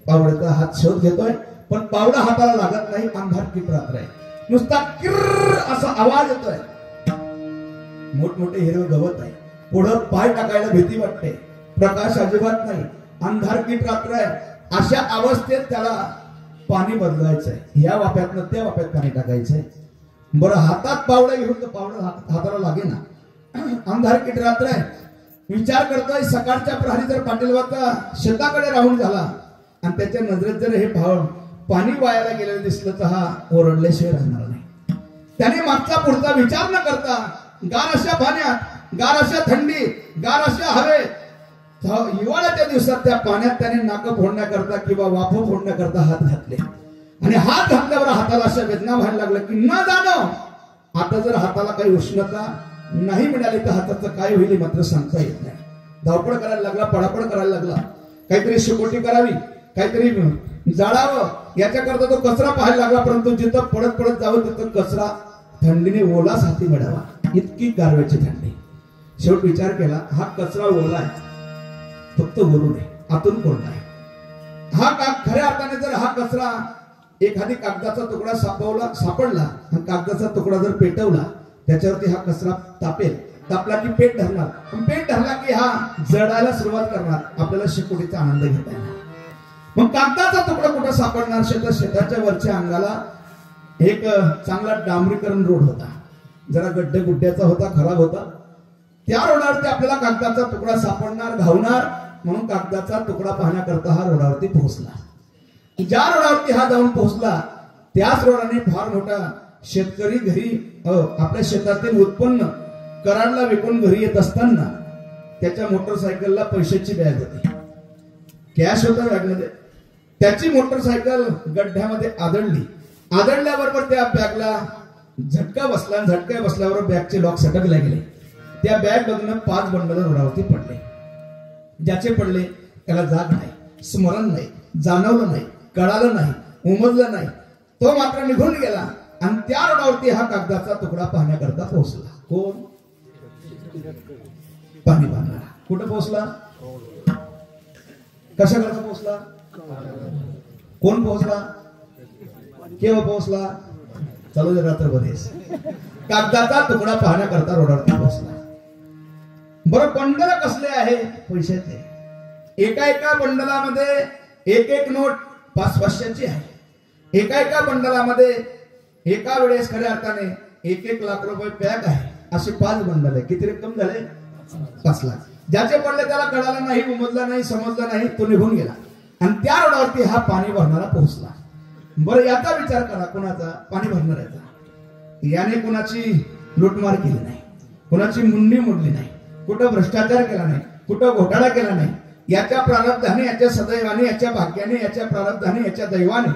[SPEAKER 1] पावड्याचा हात शोध घेतोय, पण पावडा हाताला लागत नाही. अंधार किट रात्र आहे. नुसता किर्र असा आवाज येतोय. मोठमोठे हिरवे गवत आहे. पुढं पाय टाकायला भीती वाटते. प्रकाश अजिबात नाही. अंधार किट रात्र आहे. अशा अवस्थेत त्याला पाणी बदलायचंय. ह्या वाफ्यातनं त्या वाफ्यात पाणी टाकायचंय. बरं, हातात पावडा घेऊन तर पावडा हाताला लागे ना. अंधार किट रात्र आहे. विचार करतोय सकाळच्या प्रहरी जर पाटीलबाचा शेताकडे राहून झाला आणि त्याच्या नजरेत जर हे पाणी वायाला गेलेलं दिसलं तर हा ओरडल्याशिवाय राहणार नाही. त्याने मागचा पुढचा विचार न करता गार अशा पाण्यात, गार अशा थंडी, गार अशा हवेत, हिवाळ्याच्या दिवसात त्या पाण्यात त्याने नाक फोडण्याकरता किंवा वाफ फोडण्याकरता हात घातले. आणि हात घातल्यावर हाताला अशा वेदना व्हायला लागल्या की न जाणं आता जर हाताला काही उष्णता नाही मिळाली तर हाताचं काय होईल मात्र सांगता येत नाही. धावपळ करायला लागला, पडापड करायला लागला. काहीतरी शेकोटी करावी, काहीतरी जाळावं, याच्याकरता तो कचरा पाहायला लागला. परंतु जिथं पडत पडत जावं तिथं कचरा थंडीने ओलाच हाती मिळावा, इतकी गारव्याची थंडी. शेवट विचार केला हा कचरा ओला आहे, फक्त वरून आहे, आतून कोरडा आहे. हा खऱ्या अर्थाने जर हा कचरा एखादी कागदाचा तुकडा सापडला आणि कागदाचा तुकडा जर पेटवला त्याच्यावरती हा कचरा तापेल. तापला की पेट धरणार, पेट धरला की हा जळायला सुरुवात करणार. आपल्याला शेकोटीचा आनंद घेता येणार. मग कागदाचा तुकडा कुठं सापडणार? शेताच्या वरच्या अंगाला एक चांगला डांबरीकरण रोड होता, जरा गड्डे गुड्ड्याचा होता, खराब होता. त्या रोडावरती आपल्याला कागदाचा तुकडा सापडणार, घावणार. म्हणून कागदाचा तुकडा पाहण्याकरता हा रोडावरती पोहोचला. ज्या रोडावरती हा जाऊन पोहोचला त्याच रोडाने फार मोठा शेतकरी घरी आपल्या शेतातील उत्पन्न कराडला विकून घरी येत असताना त्याच्या मोटरसायकलला पैशाची बॅग होती, कॅश होता बॅगमध्ये. त्याची मोटरसायकल गड्ड्यामध्ये आदळली. आदळल्याबरोबर त्या बॅगला झटका बसला. झटका बसल्यावर बॅगचे लॉक सटकले गेले. त्या बॅग बघणं 5 बंडल रोडावरती पडले. ज्याचे पडले त्याला जाग नाही, स्मरण नाही, जाणवलं नाही, कळालं नाही, उमजलं नाही. तो मात्र निघून गेला आणि त्या रोडावरती हा कागदाचा तुकडा पाहण्याकरता पोहोचला. कोण? पाणी पाहणारा. कुठं पोहोचला? कशा करता पोहोचला? कोण पोहोचला? केव्हा पोहोचला? चालू दे रात्रभरेस. कागदाचा तुकडा पाहण्याकरता रोडावरती पोहोचला. बरं, बंडल कसले आहे? पैशाचे. एका बंडलामध्ये एक नोट 500ची आहे. एका बंडलामध्ये एका वेळेस खऱ्या अर्थाने 1 लाख रुपये पॅक आहे. असे 5 बंडल आहे. किती रक्कम झाले? 5 लाख. ज्याचे पडले त्याला कळालं नाही, उमजलं नाही, समजलं नाही, तो निघून गेला. आणि त्या रोडावरती हा पाणी भरणारा पोहोचला. बरं याचा विचार करा, कोणाचा पाणी भरणाऱ्याचा. याने कोणाची लूटमार केली नाही, कोणाची मुंडी मोडली नाही, कुठं भ्रष्टाचार केला नाही, कुठं घोटाळा केला नाही. याच्या प्रारब्धाने, याच्या सदैवाने, याच्या भाग्याने, याच्या प्रारब्धाने, याच्या दैवाने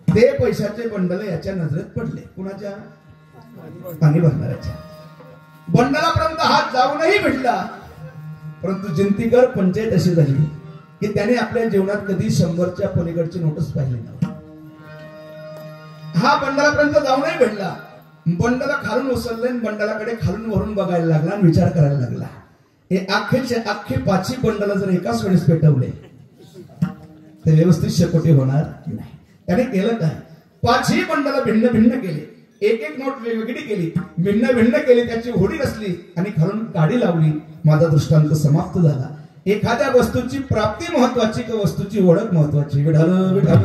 [SPEAKER 1] ते पैशाचे बंडल याच्या नजरेत पडले. कुणाच्या? पाणी भरणाऱ्याच्या. बंडलापर्यंत हात जाऊनही भेटला, परंतु जिंतीकर पंचायत अशी झाली की त्याने आपल्या जीवनात कधी 100च्या पलीकडची नोटच पाहिली नव्हती. हा बंडलापर्यंत जाऊनही भेटला, बंडला खालून उचलले, बंडलाकडे खालून वरून बघायला लागला आणि विचार करायला लागला. हे अख्खे 5 बंडल जर एकाच वेळेस पेटवले तर व्यवस्थित शेकोटी होणार नाही. त्याने केलं काय? 5 बंडल भिन्न भिन्न केले, एक एक नोट वेगवेगळी केली, भिन्न भिन्न केली, त्याची होडी रचली आणि खालून काडी लावली. माझा दृष्टांत समाप्त झाला. एखाद्या वस्तूची प्राप्ती महत्वाची का वस्तूची ओळख महत्वाची? विठाल विठाल.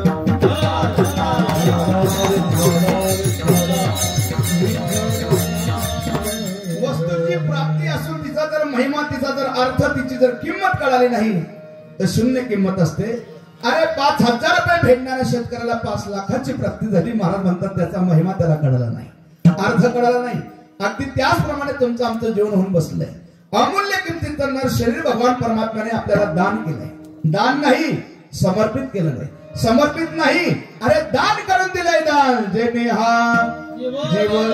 [SPEAKER 1] वस्तूची प्राप्ती असून तिचा जर महिमा, तिचा जर अर्थ, तिची जर किंमत कळाली नाही तर शून्य किंमत असते. अरे 5,000 रुपये भेटणाऱ्या शेतकऱ्याला 5 लाखाची प्राप्ती झाली. महाराज म्हणतात त्याचा महिमा त्याला कळाला नाही, अर्थ कळाला नाही. अगदी त्याचप्रमाणे तुमचं आमचं जीवन होऊन बसलंय. अमूल्य किमतीचं शरीर भगवान परमात्म्याने आपल्याला दान केलंय. दान नाही, समर्पित केलं नाही. समर्पित नाही, अरे दान करून दिलंय. दान जेणे हा जीवन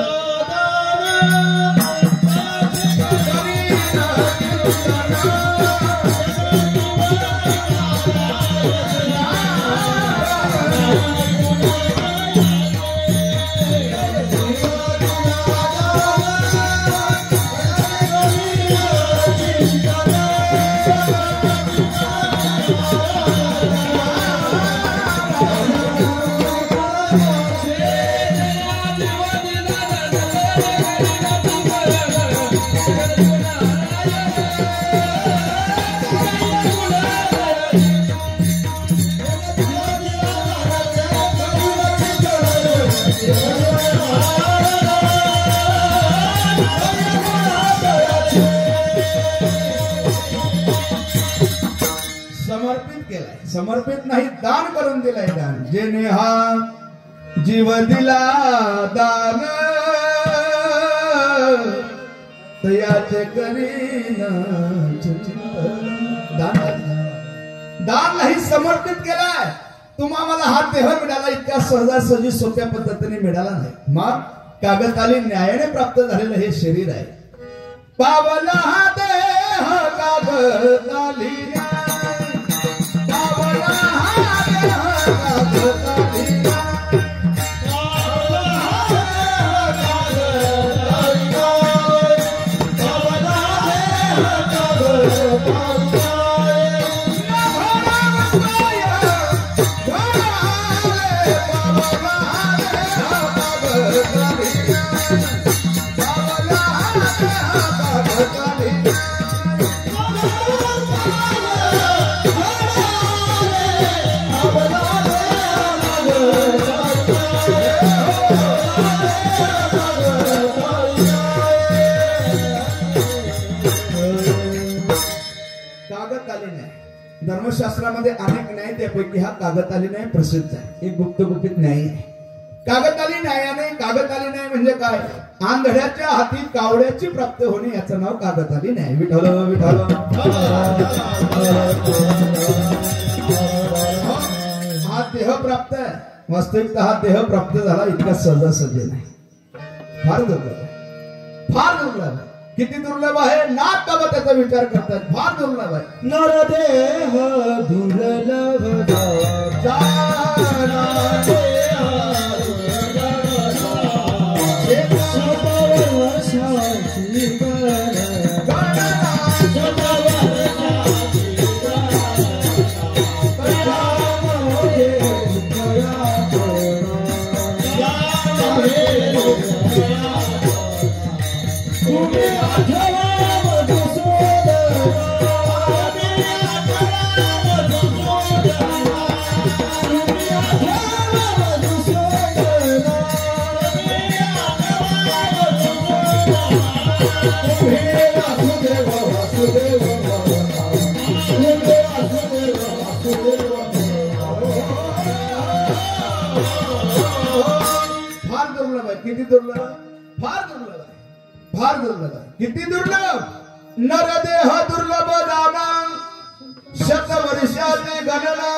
[SPEAKER 1] समर्पित केलाय. समर्पित नाही, दान करून दिलाय. दान जेणे हा जीव दिला दान तयाचे करीन दान. दान नाही, समर्पित केलाय. तुम्हा मला हा देह मिळाला इतक्या सहजासहजी सोप्या पद्धतीने मिळाला नाही. मग कागदाली न्यायाने प्राप्त झालेलं हे शरीर आहे. पावला हा देह कागदाली धर्मशास्त्रामध्ये अनेक न्याय, त्यापैकी हा कागदाली न्याय प्रसिद्ध आहे. एक गुप्तगुपित न्याय आहे. कागदाली न्यायाने, कागदाली न्याय म्हणजे काय? आंधळ्याच्या हाती कावड्याची प्राप्त होणे याचं नाव कागदाली न्याय. विठ्ठल विठ्ठल. हा देह प्राप्त आहे. वास्तविकता हा देह प्राप्त झाला इतका सहजासहजी नाही. फार दुर्लभ आहे, फार दुर्लभ आहे. किती दुर्लभ आहे? नाथ बाबा त्याचा विचार करतात. फार दुर्लभ आहे.
[SPEAKER 2] नरदेह दुर्लभ
[SPEAKER 1] आहे. किती दुर्लभ? फार दुर्लभ आहे, फार दुर्लभ आहे. किती दुर्लभ? नरदेह दुर्लभ दाना, शतवर्षाची गणना,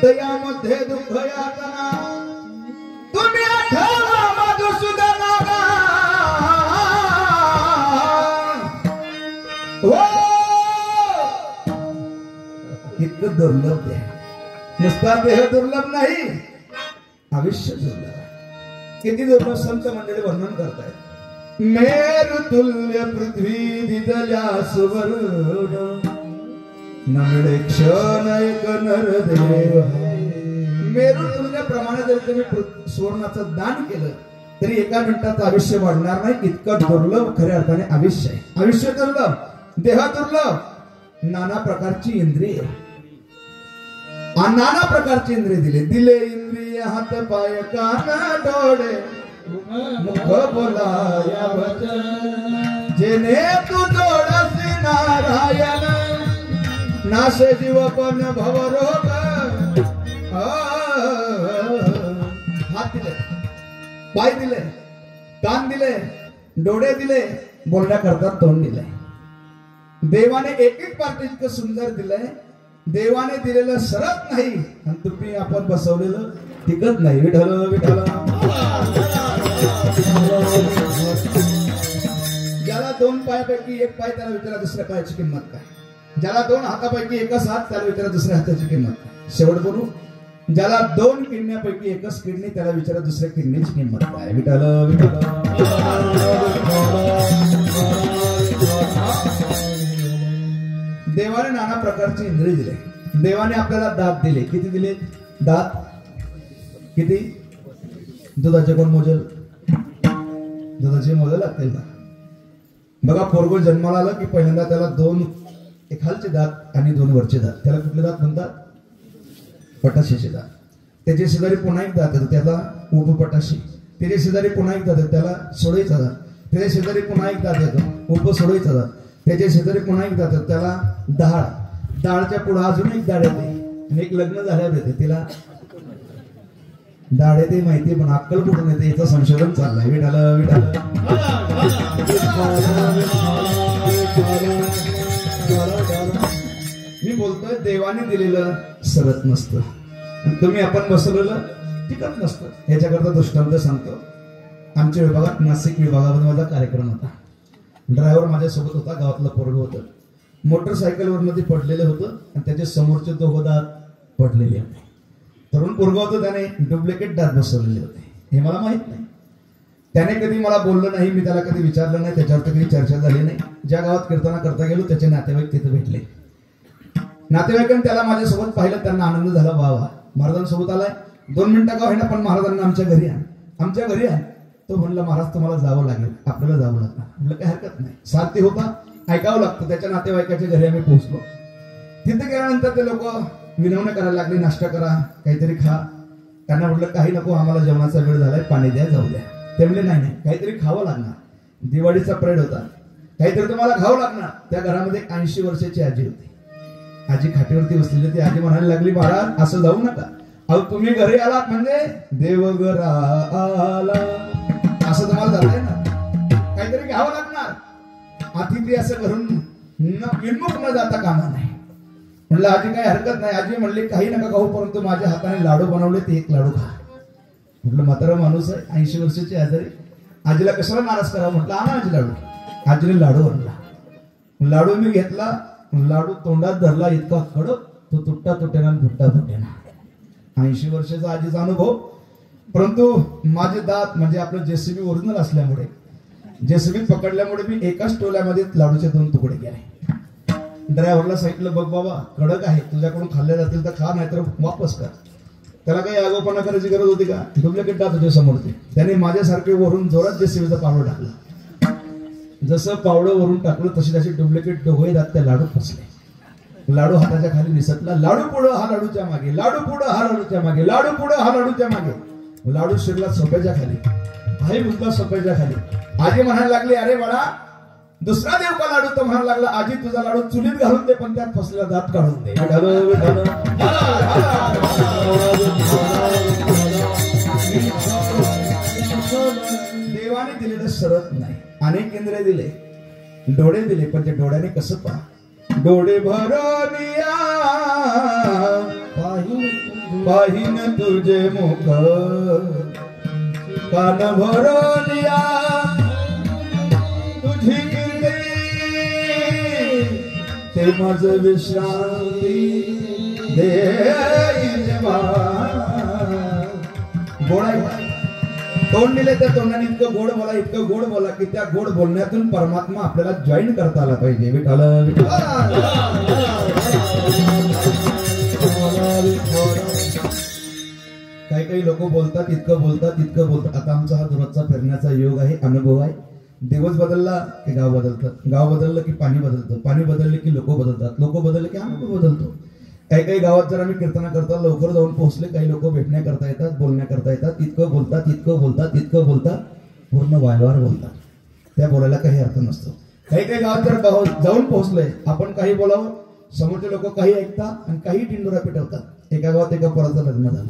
[SPEAKER 1] तयामध्ये दुःख यातना. तुम्ही आठवा मधुसूदना हो. इतकं दुर्लभ आहे. नुसता देह दुर्लभ नाही, आयुष्य दुर्लभ आहे. किती दुर्लभ संत मंडळी वर्णन करतायत. मेरु तुल्य पृथ्वी दिदल्या सुवर्ण, नमिळे क्षण एक नरदेव. मेरु तुल्य प्रमाणे जर तुम्ही सुवर्णाचं दान केलं तरी एका मिनिटात आयुष्य वाढणार नाही. इतकं दुर्लभ खऱ्या अर्थाने आयुष्य आहे. आयुष्य दुर्लभ, देह दुर्लभ, नाना प्रकारची इंद्रिय, नाना प्रकारचे इंद्रिय दिले इंद्रिय हात पाय कान डोळे मुख बोलाया वचन. जेने तू जोडसी नारायण, नाशे जीव पण भवरोग. हात दिले, पाय दिले, कान दिले, डोळे दिले, बोलण्याकरता तोंड दिले. देवाने एक एक पार्ट इतकं सुंदर दिलंय. देवाने दिलेलं सरत नाही आणि तुम्ही आपण बसवलेलं टिकत नाही. विठ्ठल विठ्ठल. ज्याला दोन पायापैकी एक पाय त्याला विचारा दुसऱ्या पायाची किंमत काय. ज्याला दोन हातापैकी एकच हात त्याला विचारा दुसऱ्या हाताची किंमत काय. शेवट बोलू, ज्याला दोन किडण्यापैकी एकच किडनी त्याला विचारा दुसऱ्या किडनीची किंमत काय. विठ्ठल विठ्ठल. देवाने नाना प्रकारचे इंद्रिय दिले. देवाने आपल्याला दात दिले. किती दिले दात? किती? दुधाचे कोण मोजेल? दुधाचे मोजायला लागतील का? बघा, पोरगो जन्माला आलं की पहिल्यांदा त्याला दोन, एक खालचे दात आणि दोन वरचे दात. त्याला कुठले दात म्हणतात? पटाशीचे दात. त्याचे शेजारी पुन्हा एक दात येतो त्याला उपपटाशी. त्याच्या शेजारी पुन्हा एक दात येतो त्याला सोडईचा दात. त्याच्या शेजारी पुन्हा एक दात येतो उपसोडईचा दात. त्याच्या शेजारी पुन्हा एक दात येतो त्याला डाळ. डाळच्या पुढे अजून एक दाढ येते आणि एक लग्न झाल्यावर येते तिला दाढ येते माहिती, पण अक्कल कुठून येते याचं संशोधन चाललंय. विठाला विठाला. मी बोलतोय देवाने दिलेलं सरत नसतं, तुम्ही आपण बसवलेलं टिकत नसतं. ह्याच्याकरता दृष्टांत सांगतो. आमच्या विभागात, नाशिक विभागामध्ये माझा कार्यक्रम होता. ड्रायव्हर माझ्यासोबत होता, गावातलं पोरगं होतं. मोटरसायकलवर मध्ये पडलेलं होतं आणि त्याच्या समोरचे दोघं दात पडलेले होते. तरुण पोरगं होतं, त्याने डुप्लिकेट दात बसवलेले होते. हे मला माहित नाही. त्याने कधी मला बोललं नाही, मी त्याला कधी विचारलं नाही, त्याच्यावर कधी चर्चा झाली नाही. ज्या गावात कीर्तना करता गेलो त्याचे नातेवाईक तिथे भेटले. नातेवाईकांनी त्याला माझ्यासोबत पाहिलं, त्यांना आनंद झाला. वा वा, महाराजांसोबत आलाय, 2 मिनिटं का होईना पण महाराजांना आमच्या घरी आण, आमच्या घरी आण. तो म्हणला, महाराज तुम्हाला जावं लागेल, आपल्याला जावं लागणार. म्हटलं काही हरकत नाही. सारथी होता, ऐकावं लागतं. त्याच्या नातेवाईकाच्या घरी आम्ही पोहोचलो. तिथे गेल्यानंतर ते लोक विनवण्या करायला लागले, नाश्ता करा, काहीतरी खा. त्यांना म्हटलं काही नको, आम्हाला जेवणाचा वेळ झालाय, पाणी द्या, जाऊ द्या. ते म्हणले नाही नाही, काहीतरी खावं लागणार. दिवाळीचा परेड होता, काहीतरी तुम्हाला खावं लागणार. त्या घरामध्ये 80 वर्षाची आजी होती. आजी खाटीवरती बसलेली. ती आजी म्हणायला लागली, महाराज असं जाऊ नका. अहो तुम्ही घरी आलात म्हणजे देवघरा आला असं तुम्हाला जाताय ना, काहीतरी घ्यावं लागणार. अतिथी असं घरून विन्मुख न जाता कामा नाही. म्हणलं आजी काही हरकत नाही. आजी म्हणली काही नका खाऊ, परंतु माझ्या हाताने लाडू बनवले, ते एक लाडू खा. म्हटलं म्हातारा माणूस आहे, 80 वर्षाची आजारी, आजीला कशाला नाराज करा. म्हटलं आणा आजी लाडू. आजीने लाडू आणला. लाडू मी घेतला, लाडू तोंडात धरला, इतका कडक तो तुट्टा तुटेना फुट्टा फुटेना. 80 वर्षाचा आजीचा अनुभव. परंतु माझे दात म्हणजे आपलं जेसीबी ओरिजिनल असल्यामुळे, जेसीबी पकडल्यामुळे मी एकाच टोल्यामध्ये लाडूचे 2 तुकडे केले. ड्रायव्हरला सांगितलं, बघ बाबा कडक आहे, तुझ्याकडून खाल्ले जातील तर खा, नाहीतर वापस कर. त्याला काही आगोपणा करायची गरज होती का? डुप्लिकेट दात होते समोरचे. त्याने माझ्यासारखे वरून जोरात जेसीबीचा पावडं टाकला. जसं पावडं वरून टाकलं तशी त्याचे डुप्लिकेट दोघे दात त्या लाडू फसले. लाडू हाताच्या खाली निसटला. लाडू पुढं हा लाडूच्या मागे, लाडू पुढं हा लाडूच्या मागे, लाडू पुढं हा लाडूच्या मागे. लाडू शिरला सोप्याच्या खाली, भाई मुद्दा सोप्याच्या खाली. आजी म्हणायला लागली, अरे बाळा दुसरा देव का लाडू? तर म्हणायला लागला, आजी तुझा लाडू चुलीत घालून दे, पण त्यात फसलेला दात काढून दे. सरत नाही. अनेक इंद्रिय दिले, डोळे दिले, पण ते डोळ्याने कसं पहा. डोळे भरून पाहिन तुझे मुख, कान भरून तुझी कीर्ती, ते माझ विश्रांती देईल. गोड आहे, तोंड दिले त्या तोंडाने इतकं गोड बोला, इतकं गोड बोला की त्या गोड बोलण्यातून परमात्मा आपल्याला जॉईन करता आला पाहिजे. विठ्ठल काही काही लोक बोलतात, इतकं बोलतात, इतकं बोलतात. आता आमचा हा दररोजचा फिरण्याचा योग आहे, अनुभव आहे. दिवस बदलला की गाव बदलतं, गाव बदललं की पाणी बदलतं, पाणी बदलले की लोक बदलतात, लोक बदलले की अनुभव बदलतो. काही काही गावात जर आम्ही कीर्तना करता लवकर जाऊन पोहोचले, काही लोक भेटण्या करता येतात, बोलण्या करता येतात. इतकं बोलतात, इतकं बोलतात, इतकं बोलतात, पूर्ण वायवार बोलतात. त्या बोलायला काही अर्थ नसतो. काही काही गावात जर जाऊन पोहोचलोय आपण, काही बोलावं, समोरचे लोक काही ऐकतात आणि काही टिंडोरा पेटवतात. एका गावात एका पोराचं लग्न झालं,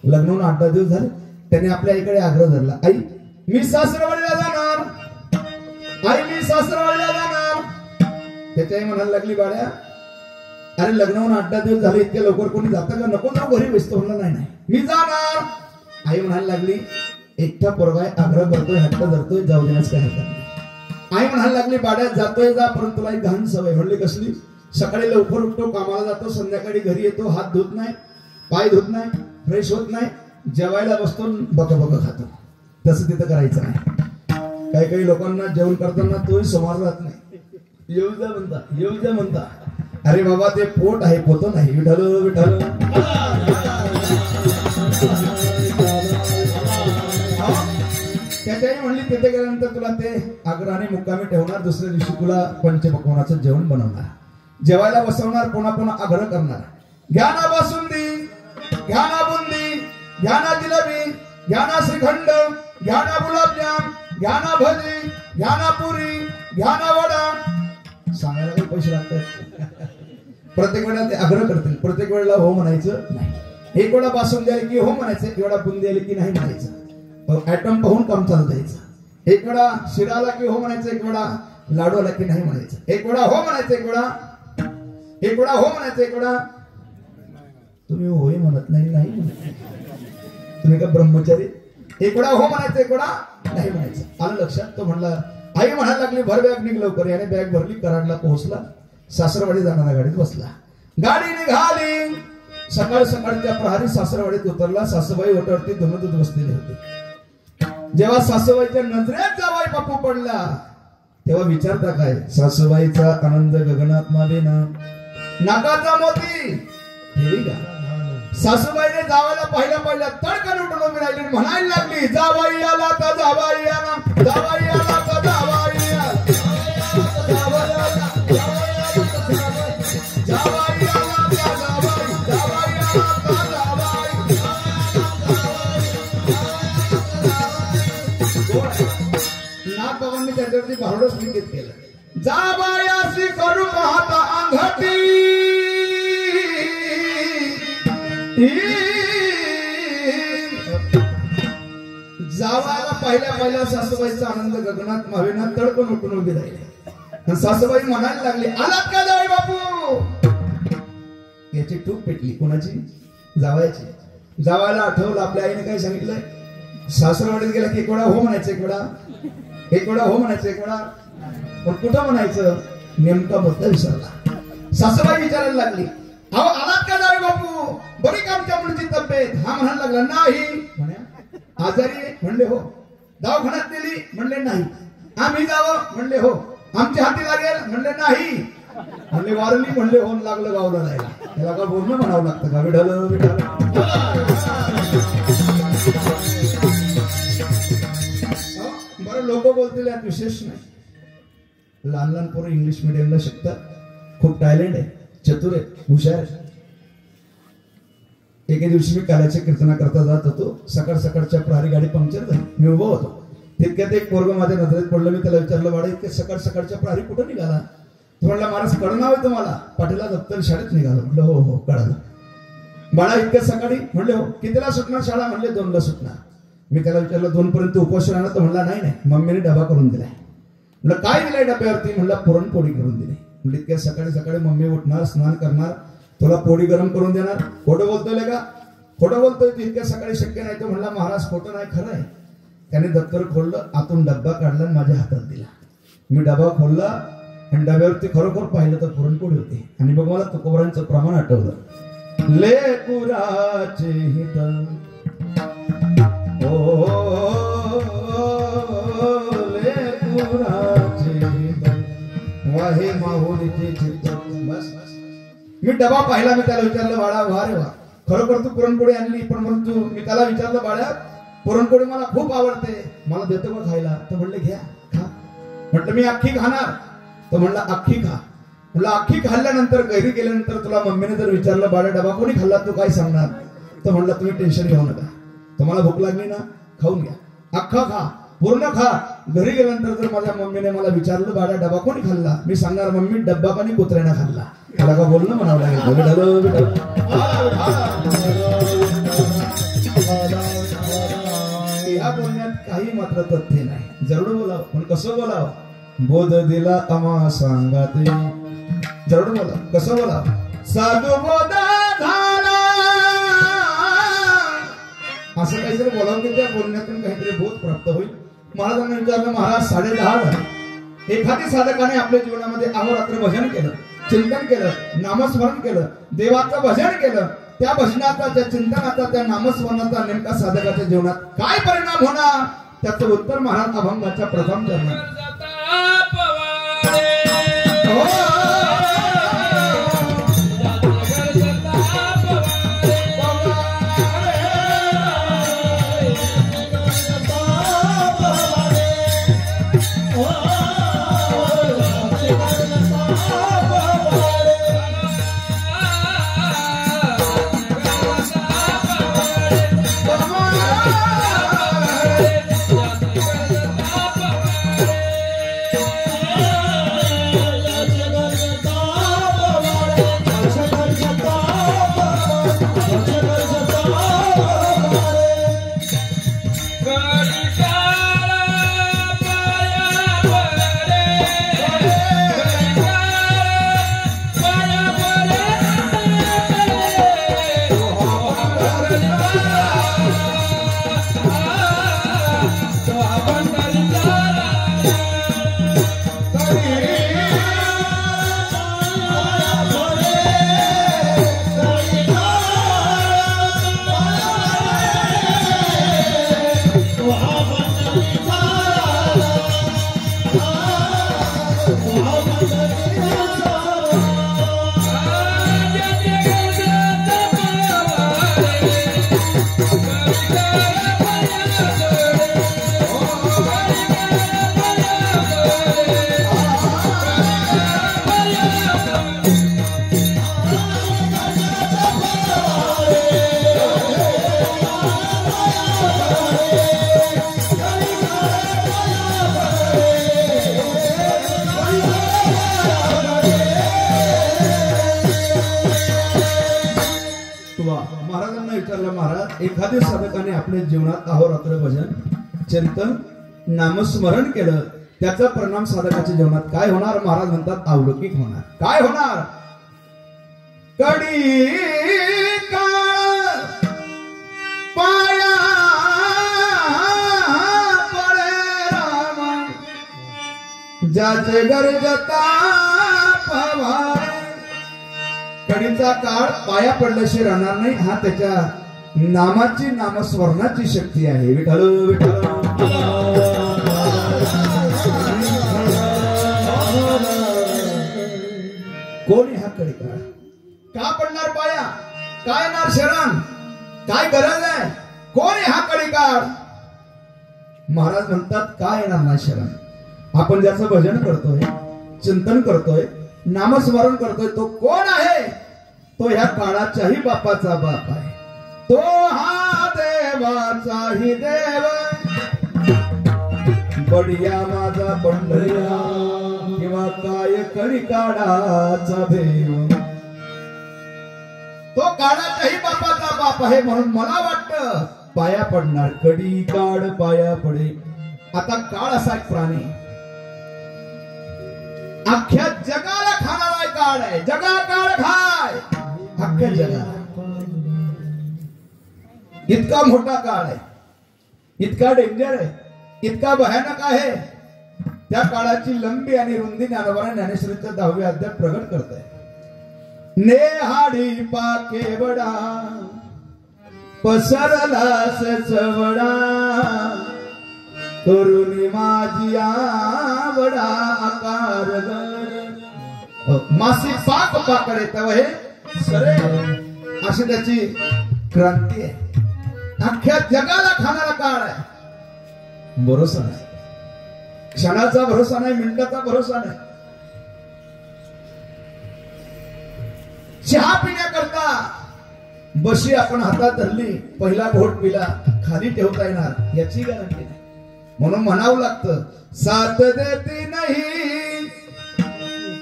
[SPEAKER 1] लग्न होऊन 8-10 दिवस झाले. त्याने आपल्या आईकडे आग्रह धरला, आई मी सासरवाडीला जाणार, आई मी सासरवाडीला जाणार. त्याची आई म्हणायला लागली, बाळ्या अरे लग्न होऊन 8-10 दिवस झाले, इतक्या लवकर कोणी जातं का? नको जाऊ घरी बसतो. म्हणलं नाही नाही मी जाणार. आई म्हणायला लागली, एकटा पोरगा आग्रह करतोय, हट्ट धरतोय, जाऊ देण्यास काय हरकत नाही. आई म्हणायला लागली, बाळ्या जातोय जा, परंतु तुला एक घाण सवय. म्हणली कसली? सकाळी लवकर उठतो, कामाला जातो, संध्याकाळी घरी येतो, हात धुत नाही, पाय धुत नाही, फ्रेश होत नाही, जेवायला बसतो, बक बक खातो. तसं तिथं करायचं नाही. काही काही लोकांना जेवण करताना तोही समोर राहत नाही. येऊ जा म्हणता, येऊ जा म्हणता. अरे बाबा ते पोट आहे, पोत नाही. विठ्ठल विठ्ठल. त्याच्याही म्हणली तिथे गेल्यानंतर तुला ते आग्रहाने मुक्कामी ठेवणार, दुसऱ्या दिवशी तुला पंचपक्वानाचं जेवण बनवणार, जेवायला बसवणार, पुन्हा पुन्हा आग्रह करणार. घ्या ना बासुंदी, घ्या ना बुंदी, घ्या ना जिलेबी, घ्या ना श्रीखंड, घ्या ना गुलाबजाम, घ्या ना भजी, घ्या ना पुरी, घ्या ना वडा. सांगायला काही पैसे लागतात. प्रत्येक वेळेला ते आग्रह करतील, प्रत्येक वेळेला हो म्हणायचं नाही. एक वेळा बासुंदी आली की हो म्हणायचं, एक वेळा बुंदी आली की नाही म्हणायचं. ऍटम पाहून काम चालू द्यायचं. एक वेळा शिरा आला की हो म्हणायचं, एक वेळा लाडू आला की नाही म्हणायचं. एक वेळा हो म्हणायचं, एक वेळा हो म्हणायचं, एक वेळा तुम्ही होय म्हणत नाही, नाही म्हणत तुम्ही का ब्रह्मचारी. एक वेळा हो म्हणायचं, एक वेळा नाही म्हणायचं. आलं लक्षात? तो म्हणला, आई म्हणायला लागली भर बॅग निघ लवकर. याने बॅग भरली, कराडला पोहोचला, सासरवाडी जाणाऱ्या गाडीत बसला. गाडी निघाली. सकाळ सकाळच्या प्रहारी सासरवाडीत उतरला. सासूबाई ओटावरती धुणं दूध बसलेले होते. जेव्हा सासूबाईच्या नजरेत जावाई बापू पडला तेव्हा विचारता काय? सासूबाईचा आनंद गगनात मावेना, नाकाचा मोती ठेवी का. सासूबाईने जावायला पाहिल्या तडकन उठून उभी राहिली, म्हणायला लागली, जावाई आला तर जावाई आला, जावाई आला तर जावाई आला, जावाई आला तर जावाई, नागबाबांनी त्याच्यावरती भारुडच लिखित केलं. जावायासी करू पाहता अंगठी, जावायला पहिल्या सासूबाईचा आनंद गगनात मावेना, तडकन उठून उभी राहिली. सासूबाई म्हणायला लागली, आलात का जावई बापू. याची टूक पेटली. कोणाची? जावायची. जावायला आठवलं आपल्या आईने काय सांगितलंय. सासरवाडीत गेला की एक वेळा हो म्हणायचं, एक वेळा हो म्हणायचं, एक वेळा पण कुठं म्हणायचं नेमका मुद्दा विसरला. सासूबाई विचारायला लागली, अहो आलात का जावई बापू, बरी का आमच्या मुलीची तब्येत. हा म्हणायला लागला, नाही. म्हणे आजारी? म्हणले हो. दवाखान्यात नेली? म्हणले नाही. आम्ही जावं? म्हणले हो. आमच्या हाती लागेल? म्हणले नाही. म्हणले वारली? म्हणले हो. लागलं गावला जायला. त्याला का बोलणं म्हणावं लागतं का? विठाल विठाल. बरं लोक बोलतील यात विशेष नाही. लहान लहान पोरं इंग्लिश मिडियमला शिकतात, खूप टॅलेंट आहे, चतुर आहे, हुशार आहे. एके दिवशी मी काल्याच्या कीर्तना करता जात होतो. सकाळच्या प्रहारी गाडी पंक्चर झाली. मी उभा होतो. तितक्यात एक पोरग माझ्या नजरेत पडलं. मी त्याला विचारलं, वाडा इतक्या सकाळच्या प्रहारी कुठं निघाला. तो म्हणला, महाराज कळलं नाव आहे तुम्हाला. पाटीला दप्तर शाळेत निघालो. म्हणलं हो हो कळलं. बाळा इतक्या सकाळी? म्हणले हो. कितीला सुटणार शाळा? म्हणले 2ला सुटणार. मी त्याला विचारलं 2 पर्यंत उपोषण आणलं, तर म्हणला नाही नाही, मम्मीने डबा करून दिलाय. म्हणलं काय दिलंय डब्यावरती? म्हणलं पुरणपोळी करून दिली. म्हणजे इतक्या सकाळी सकाळी मम्मी उठणार, स्नान करणार, तुला पोळी गरम करून देणार. खोटं बोलतोय का? खोटं बोलतोय तू, इतक्या सकाळी शक्य नाही. तो म्हणला महाराज खोटं नाही, खरं आहे. त्याने दप्तर खोललं, आतून डब्बा काढला आणि माझ्या हातात दिला. मी डबा खोलला आणि डब्यावरती खरोखर पाहिलं तर पुरणपोळी होती. आणि मग मला तुकोबरांचं प्रमाण आठवलं. लेकुराचे हित ओ लेकुराचे हित वाहे माहुलीचे चित्त. बस मी डबा पाहिला. मी त्याला विचारलं बाळा, वा रे वा, खरोखर तू पुरणपोळी आणली. पण परंतु मी त्याला विचारलं बाळा, पुरणपोळी मला खूप आवडते, मला देतो का खायला? तर म्हणले घ्या खा. म्हटलं मी अख्खी खाणार. तो म्हणला अख्खी खा. म्हणलं अख्खी खाल्ल्यानंतर घरी गेल्यानंतर तुला मम्मीने जर विचारलं बाळा डबा कोणी खाल्ला, तू काय सांगणार? तर म्हणलं तुम्ही टेन्शन घेऊ नका, तुम्हाला भूक लागली ना, खाऊन घ्या, अख्खा खा, पूर्ण खा. घरी गेल्यानंतर जर माझ्या मम्मीने मला विचारलं बाळा डबा कोणी खाल्ला, मी सांगणार मम्मी डब्बा कोणी कुत्र्याने खाल्ला. मला का बोलणं म्हणावं लागेल. या बोलण्यात काही मात्र तथ्य नाही. जरूर बोलावं, पण कसं बोलावं? बोध दिला आम्हा सांगा ते. जरूर बोला, कसं बोलावं? साधू बोध झाला असं काहीतरी बोलावं की त्या बोलण्यातून काहीतरी बोध प्राप्त होईल. महाराजांना विचारलं महाराज 10:30 झाले. एखादी साधकाने आपल्या जीवनामध्ये अहोरात्र भजन केलं, चिंतन केलं, नामस्मरण केलं, देवाचं भजन केलं, त्या भजनाचा, त्या चिंतनाचा, त्या नामस्मरणाचा नेमका साधकाच्या जीवनात काय परिणाम होणार, त्याचं उत्तर महाराज अभंगाच्या प्रथम चरणात. एखाद्या साधकाने आपल्या जीवनात अहोरात्र भजन, चिंतन, नामस्मरण केलं, त्याचा परिणाम साधकाच्या जीवनात काय होणार? महाराज म्हणतात अलौकिक होणार. काय होणार? कडी काळ पाया पडे राम, ज्याचे गरजता पवार. कडीचा काळ पाया पडल्याशिवाय राहणार नाही. हा त्याच्या नामाची, नामस्मरणाची शक्ती आहे. विठ्ठल विठ्ठल. कोण हा कडी काळ? का पडणार पाया? काय येणार शरण? काय गरज आहे? कोण हा कडी काळ? महाराज म्हणतात काय येणार ना शरण. आपण ज्याचं भजन करतोय, चिंतन करतोय, नामस्मरण करतोय, तो कोण आहे? तो ह्या काळाच्याही बापाचा बाप आहे. तो हा देवाचाही देव, बडिया माझा पंढरिया, किंवा काय कडी काळाचा देव. तो काळाच्याही बापाचा बाप आहे. म्हणून मला वाटतं पाया पडणार, कडी काढ पाया पडे. आता काळ असा एक प्राणी अख्ख्या जगाला खाणारा काळ आहे. जगा काळ खाय अख्ख्या जगाला. इतका मोठा काळ आहे, इतका डेंजर आहे, इतका भयानक आहे. त्या काळाची लंबी आणि रुंदी ज्ञानोबा ज्ञानेश्वरीच्या 10व्या अध्यायात प्रगट करत आहे. नेहाडी पाके बडा पसरलास चवडा करुणी माझी आवडा आकार मासी पाक पाकडे तव हे सरे अशी त्याची क्रांती आहे. अख्ख्या जगाला खाणारा काळ आहे. भरोसा नाही, क्षणाचा भरोसा नाही, मिनिटाचा भरोसा नाही. चहा पिण्याकरता बशी आपण हातात धरली, पहिला घोट पिला, खाली ठेवता येणार याची गॅरंटी नाही. म्हणून म्हणावं लागतं, साथ देती नाही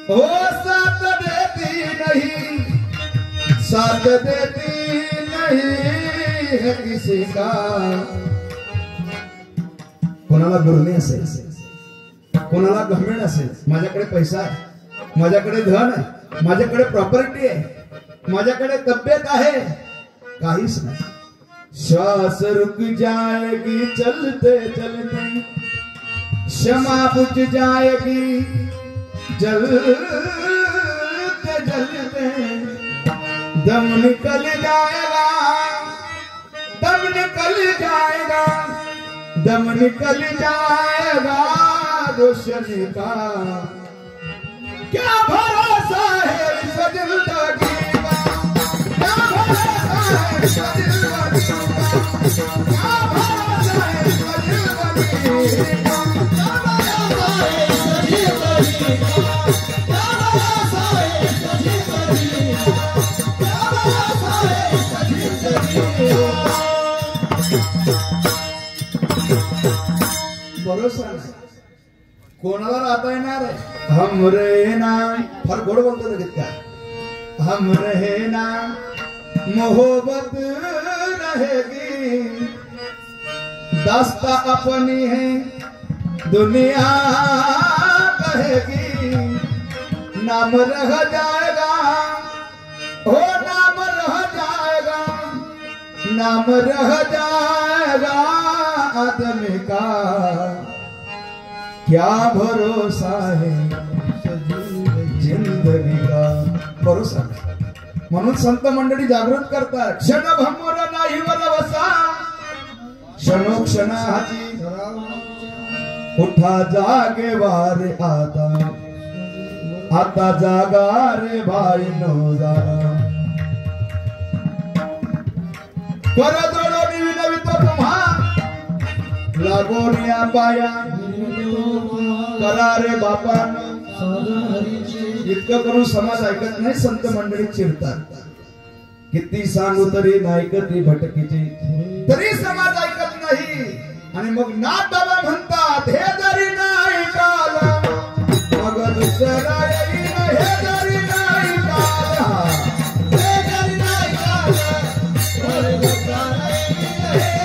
[SPEAKER 1] हो साथ देती नाही, साथ देती नहीं है किसी का. कोणाला गुरणी असेल, कोणाला घमेंड असेल, माझ्याकडे पैसा आहे, माझ्याकडे धन आहे, माझ्याकडे प्रॉपर्टी आहे, माझ्याकडे तब्येत आहे, काहीच नाही. श्वास रुक जाएगी चलते चलते, क्षमा बुझ जाएगी जलते जलते, दम निकल जाएगा, दम निकल जाएगा, दम निकल जाएगा रोशनी का. क्या भरोसा है इस जिंदगी का, क्या भरोसा है इस जिंदगी का, क्या भरोसा है इस जिंदगी का, क्या भरोसा है इस जिंदगी का, क्या भरोसा है इस जिंदगी का, क्या भरोसा है इस जिंदगी का. भरोसा नाही, कोणाला राहता येणार आहे. हम रहना फार गोड बोलतो लगेच का. हम रहना मोहब्बत रहेगी, दास्ता अपनी है दुनिया कहेगी. नाम रह जाएगा हो नाम रह जाएगा, नाम रह जाएगा आदमी का. क्या भरोसा है जिंदगी का. भरोसा. म्हणून संत मंडळी जागृत करतात, क्षण भंगुर नाही वरवसा, क्षणोक्षणाची उठा जागे वारे आता, आता जागा रे भाई नो जागा. कर जोडोनी विनवितो तुम्हा, लागोनिया पाया करा रे बापानं. इतकं करून समाज ऐकत नाही, संत मंडळी चिडतात. किती सांगू तरी नायकती भटकीची, तरी समाज ऐकत नाही. आणि मग नाथ बाबा म्हणतात, हे जरी नाही काला मग दुसरा येईन, हे जरी नाही काला, हे जरी नाही काला मग दुसरा येईन,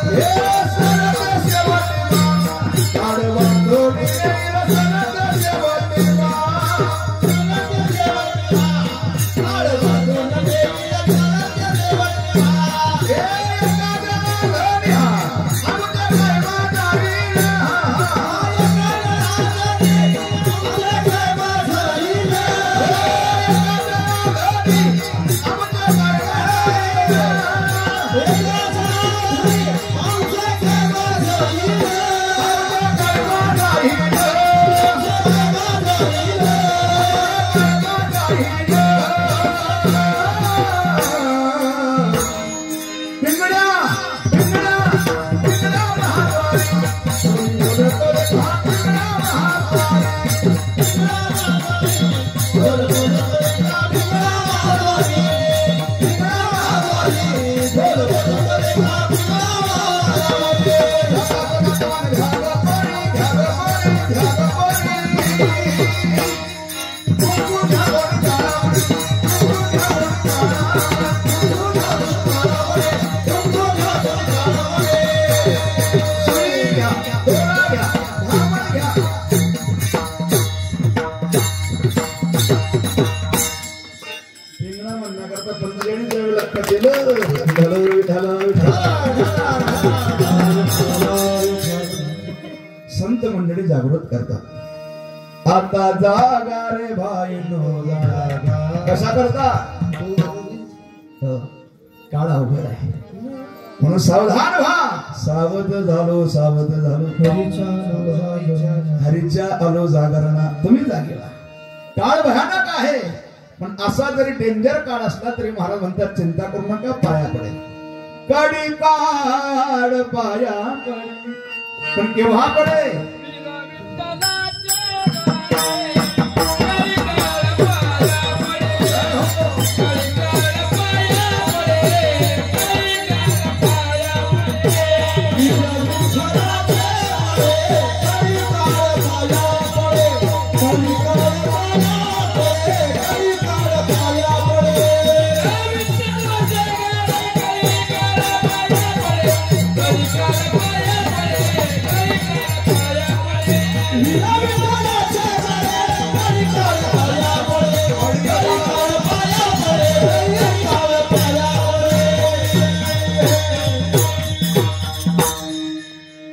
[SPEAKER 1] हे सरद शेवटी काढवंदोडी येईल, सरद शेवटी सरद शेवटी काढवंदोडी येईल, सरद शेवटी. हे एका जनार्दनी हा संत मंडळी जागृत करतात. आता जागा रे भाई नो जागा. कसा करता? काळ अवघड आहे म्हणून सावधान व्हा. सावध झालो सावध झालो हरीच्या आलो जागरणा. तुम्ही जागेला. काळ भयानक आहे पण असा जरी डेंजर काळ असला तरी महाराज म्हणतात चिंता करू नका, पाया पडेल. कडी काळ पाया पडेल पण केव्हा पडेल?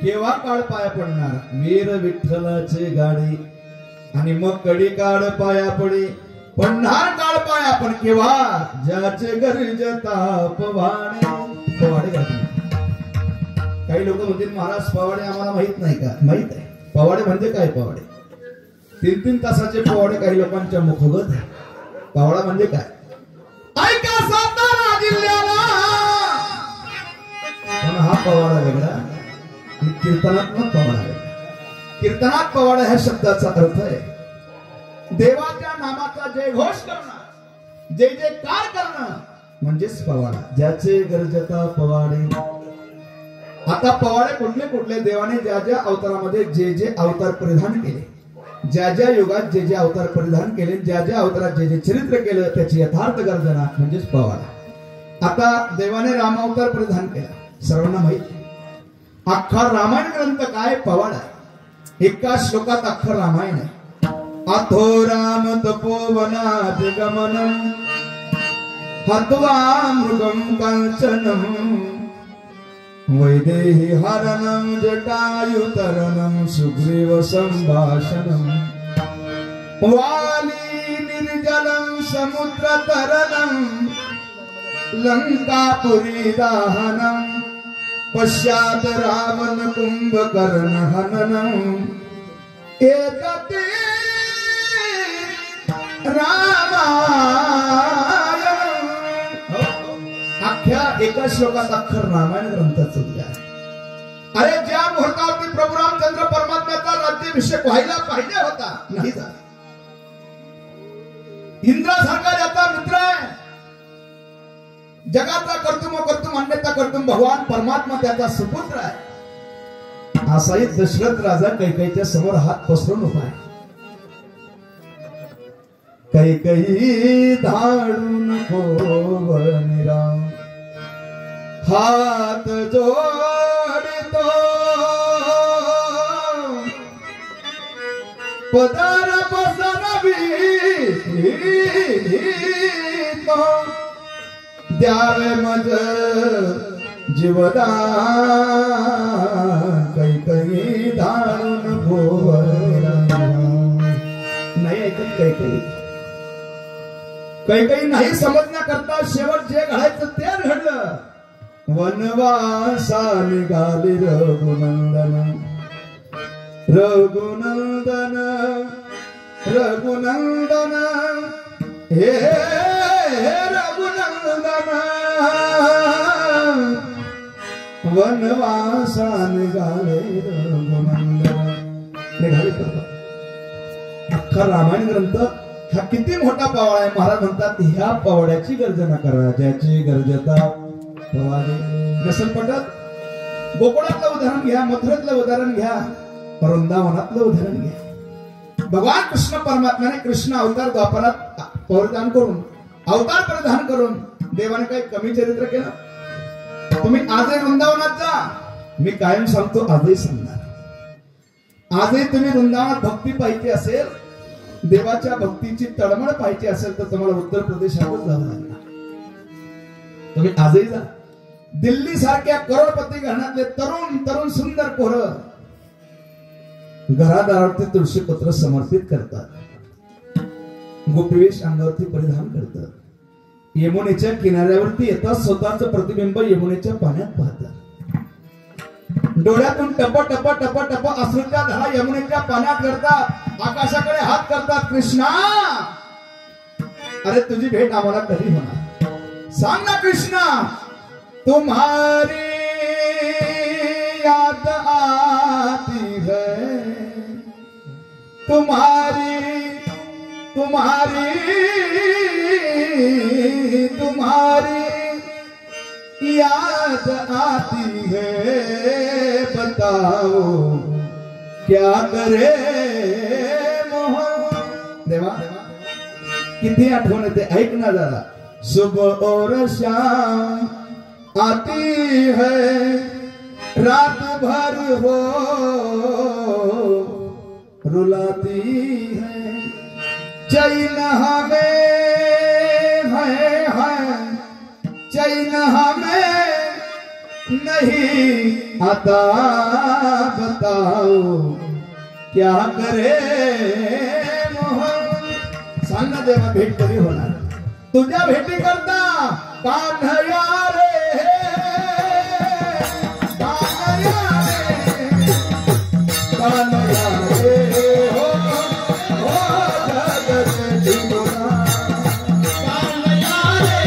[SPEAKER 1] केव्हा काळ पाया पडणार? वीर विठ्ठलाचे गाडी आणि मग कडी काळ पाया पडी. पडणार काळ पाया पण केव्हा? ज्याचे गरजता पवाडे. पवाडे घातले. काही लोक म्हणतील महाराज पवाडे आम्हाला माहित नाही का? माहित आहे. पवाडे म्हणजे काय? पवाडे 3-3 तासाचे पवाडे काही लोकांच्या मुखगत आहे. पवाडा म्हणजे काय? ऐका सातारा जिल्ह्याला पण हा पवाडा वेगळा आणि कीर्तनात्मक पवाडा वेगळा. कीर्तनात पवाडा ह्या शब्दाचा अर्थ आहे देवाच्या नामाचा जय घोष करणं, जय जयकार करणं म्हणजेच पवाडा. ज्याचे गरजता पवाडे. आता पवाडे कुठले कुठले? देवाने ज्या ज्या अवतारामध्ये जे जे अवतार परिधान केले, ज्या ज्या युगात जे जे अवतार परिधान केले, ज्या ज्या अवतारात जे जे चरित्र केलं त्याची यथार्थ गर्जना म्हणजेच पवाडा. आता देवाने राम अवतार परिधान केला, सर्वांना माहिती. अख्खा रामायण ग्रंथ काय? पवाडा. एका श्लोकात अख्खं रामायण आहे. अथो राम तपोवनात गमनम हत्वा मृगम कांचनम वैदेही हरणम जटायुतरणम सुग्रीव संभाषणम वाली निर्जलम समुद्र तरनम लंकापुरी दाहनम पश्चात रावण कुंभकर्ण हननम एतते रामायण. अख्ख्या एका श्लोकात अख्खर रामायण ग्रंथाचं उद्गार. अरे ज्या मुहूर्तावरती प्रभू रामचंद्र परमात्म्याचा राज्याभिषेक व्हायला पाहिजे होता नाही झाला. इंद्रासारखा ज्याचा मित्र आहे, जगाचा कर्तुम कर्तुम अन्यथा कर्तुम भगवान परमात्मा त्याचा सुपुत्र आहे. असाही दशरथ राजा कैकेयीच्या समोर हात पसरून उभा आहे. कैकेयी धाडून कोवनिरा हात जोडितो पदार पसरवितो द्यावे मज जीवदान कैकेयी धाडून कोवनिरा. नाही ऐकत कैकेयी. कैकेयी नाही समजण्याकरता शेवट जे घडायचं ते घडलं. वनवासा निघाली रघुनंदन रघुनंदन रघुनंदन हे रघुनंदन वनवासा निघाले रघुनंदन. निघाले. अख्खा रामायण ग्रंथ हा किती मोठा पवाडा आहे. महाराज म्हणतात ह्या पवाड्याची गर्जना करा. ज्याची गर्जता पवाडे. नसल पटत गोकुळातलं उदाहरण घ्या, मथुरेतलं उदाहरण घ्या, वृंदावनातलं उदाहरण घ्या. भगवान कृष्ण परमात्म्याने कृष्ण अवतार द्वापरात परिधान करून अवतार परिधान करून देवाने काही कमी चरित्र केलं? तुम्ही आजही वृंदावनात जा. मी कायम सांगतो आजही सांगणार. आजही तुम्ही वृंदावनात भक्ती पाहिजे असेल, देवाच्या भक्तीची तळमळ पाहिजे असेल तर तुम्हाला उत्तर प्रदेशातच जावं लागणार. तुम्ही आजही जा. दिल्ली सारख्या करोडपती घराण्यातले तरुण तरुण सुंदर पोरं घरादारावरती तुळशीपत्र समर्पित करतात, गोपीवेश अंगावरती परिधान करतात, यमुनेच्या किनाऱ्यावरती येतात, स्वतःचं प्रतिबिंब यमुनेच्या पाण्यात पाहतात, डोळ्यातून टप टप टप टप अश्रूच्या धारा यमुनेच्या पाण्यात करतात, आकाशाकडे हात करतात, कृष्णा अरे तुझी भेट आम्हाला कधी होणार, सांग ना कृष्णा, तुम्हारी याद आती है, तुम्हारी तुम्हारी तुम्हारी याद आती है, बताओ क्या करे मोहन। देवा किती आठवण येते, ऐक ना जरा। सुबह और शाम आती है, रात भर हो रुलाती है, चैन हमें है चैन हमें नहीं आता, बताओ क्या करे मोहन। सांग ना देवा भेट कधी होणार, तुझ्या भेटी करता कान्हया रे, कान्हया रे, कान्हया रे, हो जगत जिंदगा, कान्हया रे,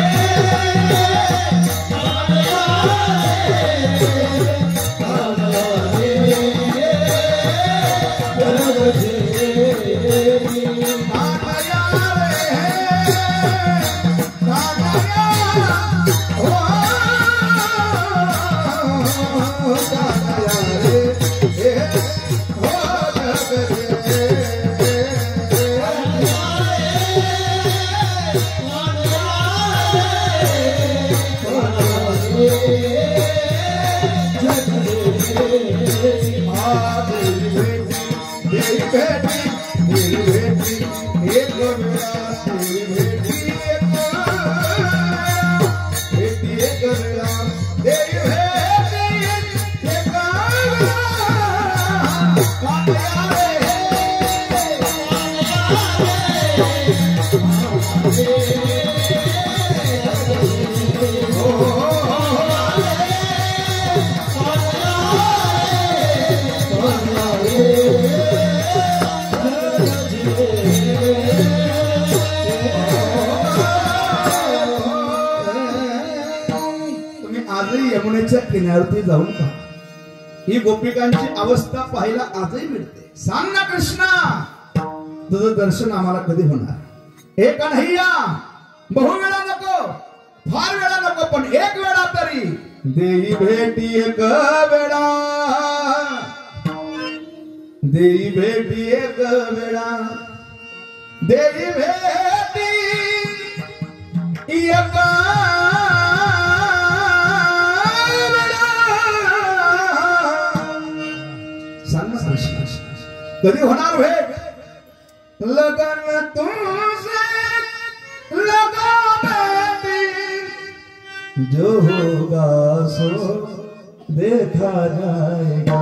[SPEAKER 1] यमुनेच्या किनाऱ्यावरती जाऊन पहा, ही गोपिकांची अवस्था पाहायला आजही मिळते। सांग ना कृष्णा, तुझं दर्शन आम्हाला कधी होणार। एक कन्हैया, बहु वेळा नको, फार वेळा नको, पण एक वेळा तरी देई भेटी, एक वेळा देई भेटी, एक वेळा देई भेटी, एक कधी होणार भेट। लगन तुमसे लगा बेटी, जो होगा सो देखा जाएगा।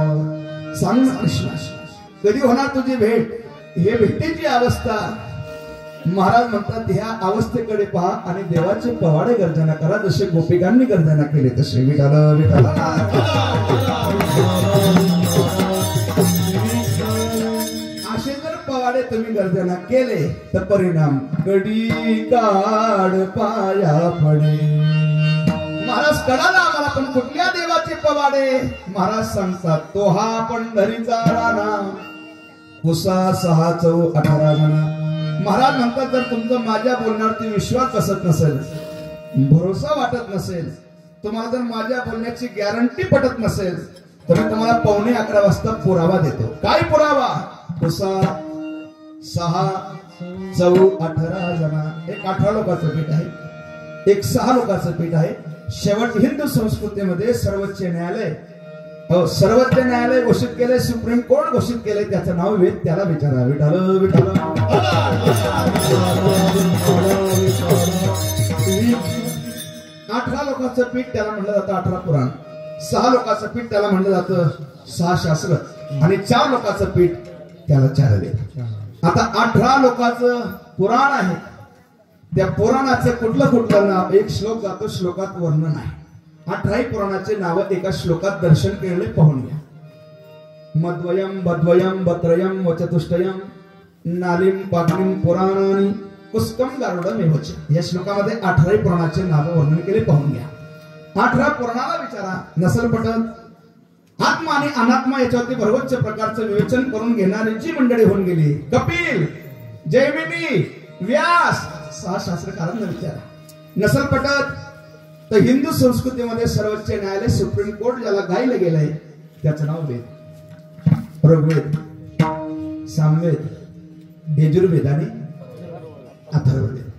[SPEAKER 1] सांग ना कृष्ण, कधी होणार तुझी भेट। हे भेटीची अवस्था, महाराज म्हणतात ह्या अवस्थेकडे पहा आणि देवाचे पवाडे गर्जना करा, जसे गोपिकांनी गर्जना केले तसे। विठाला विठाला पवाडे तुम्ही गर्जना केले तर परिणाम कडी काढ पाया पडे। महाराज कळाला आम्हाला, पण कुठल्या देवाचे पवाडे। महाराज सांगतात तो हा पंढरीचा राणा, कुसा 6 चौ 18 जणा। महाराज म्हणतात जर तुमचा माझ्या बोलण्यावरती विश्वास बसत नसेल, भरोसा वाटत नसेल, तुम्हाला जर माझ्या बोलण्याची गॅरंटी पटत नसेल, तर मी तुम्हाला 11:15 वाजता पुरावा देतो। काय पुरावा? कुसा 6 चौ 18 जणा, एक 18 लोकांचं पीठ आहे, एक 6 लोकांचं पीठ आहे। शेवट हिंदू संस्कृतीमध्ये सर्वोच्च न्यायालय घोषित केले, सुप्रीम कोर्ट घोषित केले, त्याचं नाव वेद, त्याला विचारा। विठाल विठाल 18 लोकांचं पीठ त्याला म्हणलं जातं 18 पुराण, 6 लोकांचं पीठ त्याला म्हणलं जातं 6 शास्त्र, आणि 4 लोकांचं पीठ त्याला 4 वेद. आता 18 लोकांचं पुराण आहे, त्या पुराणाचं कुठलं नाव, एक श्लोक जातो, श्लोकात वर्णन आहे. 18 पुराणाचे नाव एका श्लोकात दर्शन केलेले पाहून घ्या. मद्वयम बद्वयम बत्रयम वचतुष्टयम नालिम पाटलिम पुराणानी पुष्कम गारुडमेवच. या श्लोकामध्ये 18 पुराणाचे नाव वर्णन केले पाहून घ्या. 18 पुराणाला विचारा, नसल पटत आत्मा आणि अनात्मा याच्यावरती भरवच्च प्रकारचं विवेचन करून घेणारी जी मंडळी होऊन गेली, कपिल, जैमिनी, व्यास, 6 शास्त्रकारांना विचारा. नसल पटत तर हिंदू संस्कृतीमध्ये सर्वोच्च न्यायालय, सुप्रीम कोर्ट ज्याला गायलं गेलंय त्याचं नाव वेद. ऋग्वेद, सामवेद, यजुर्वेद आणि अथर्ववेद.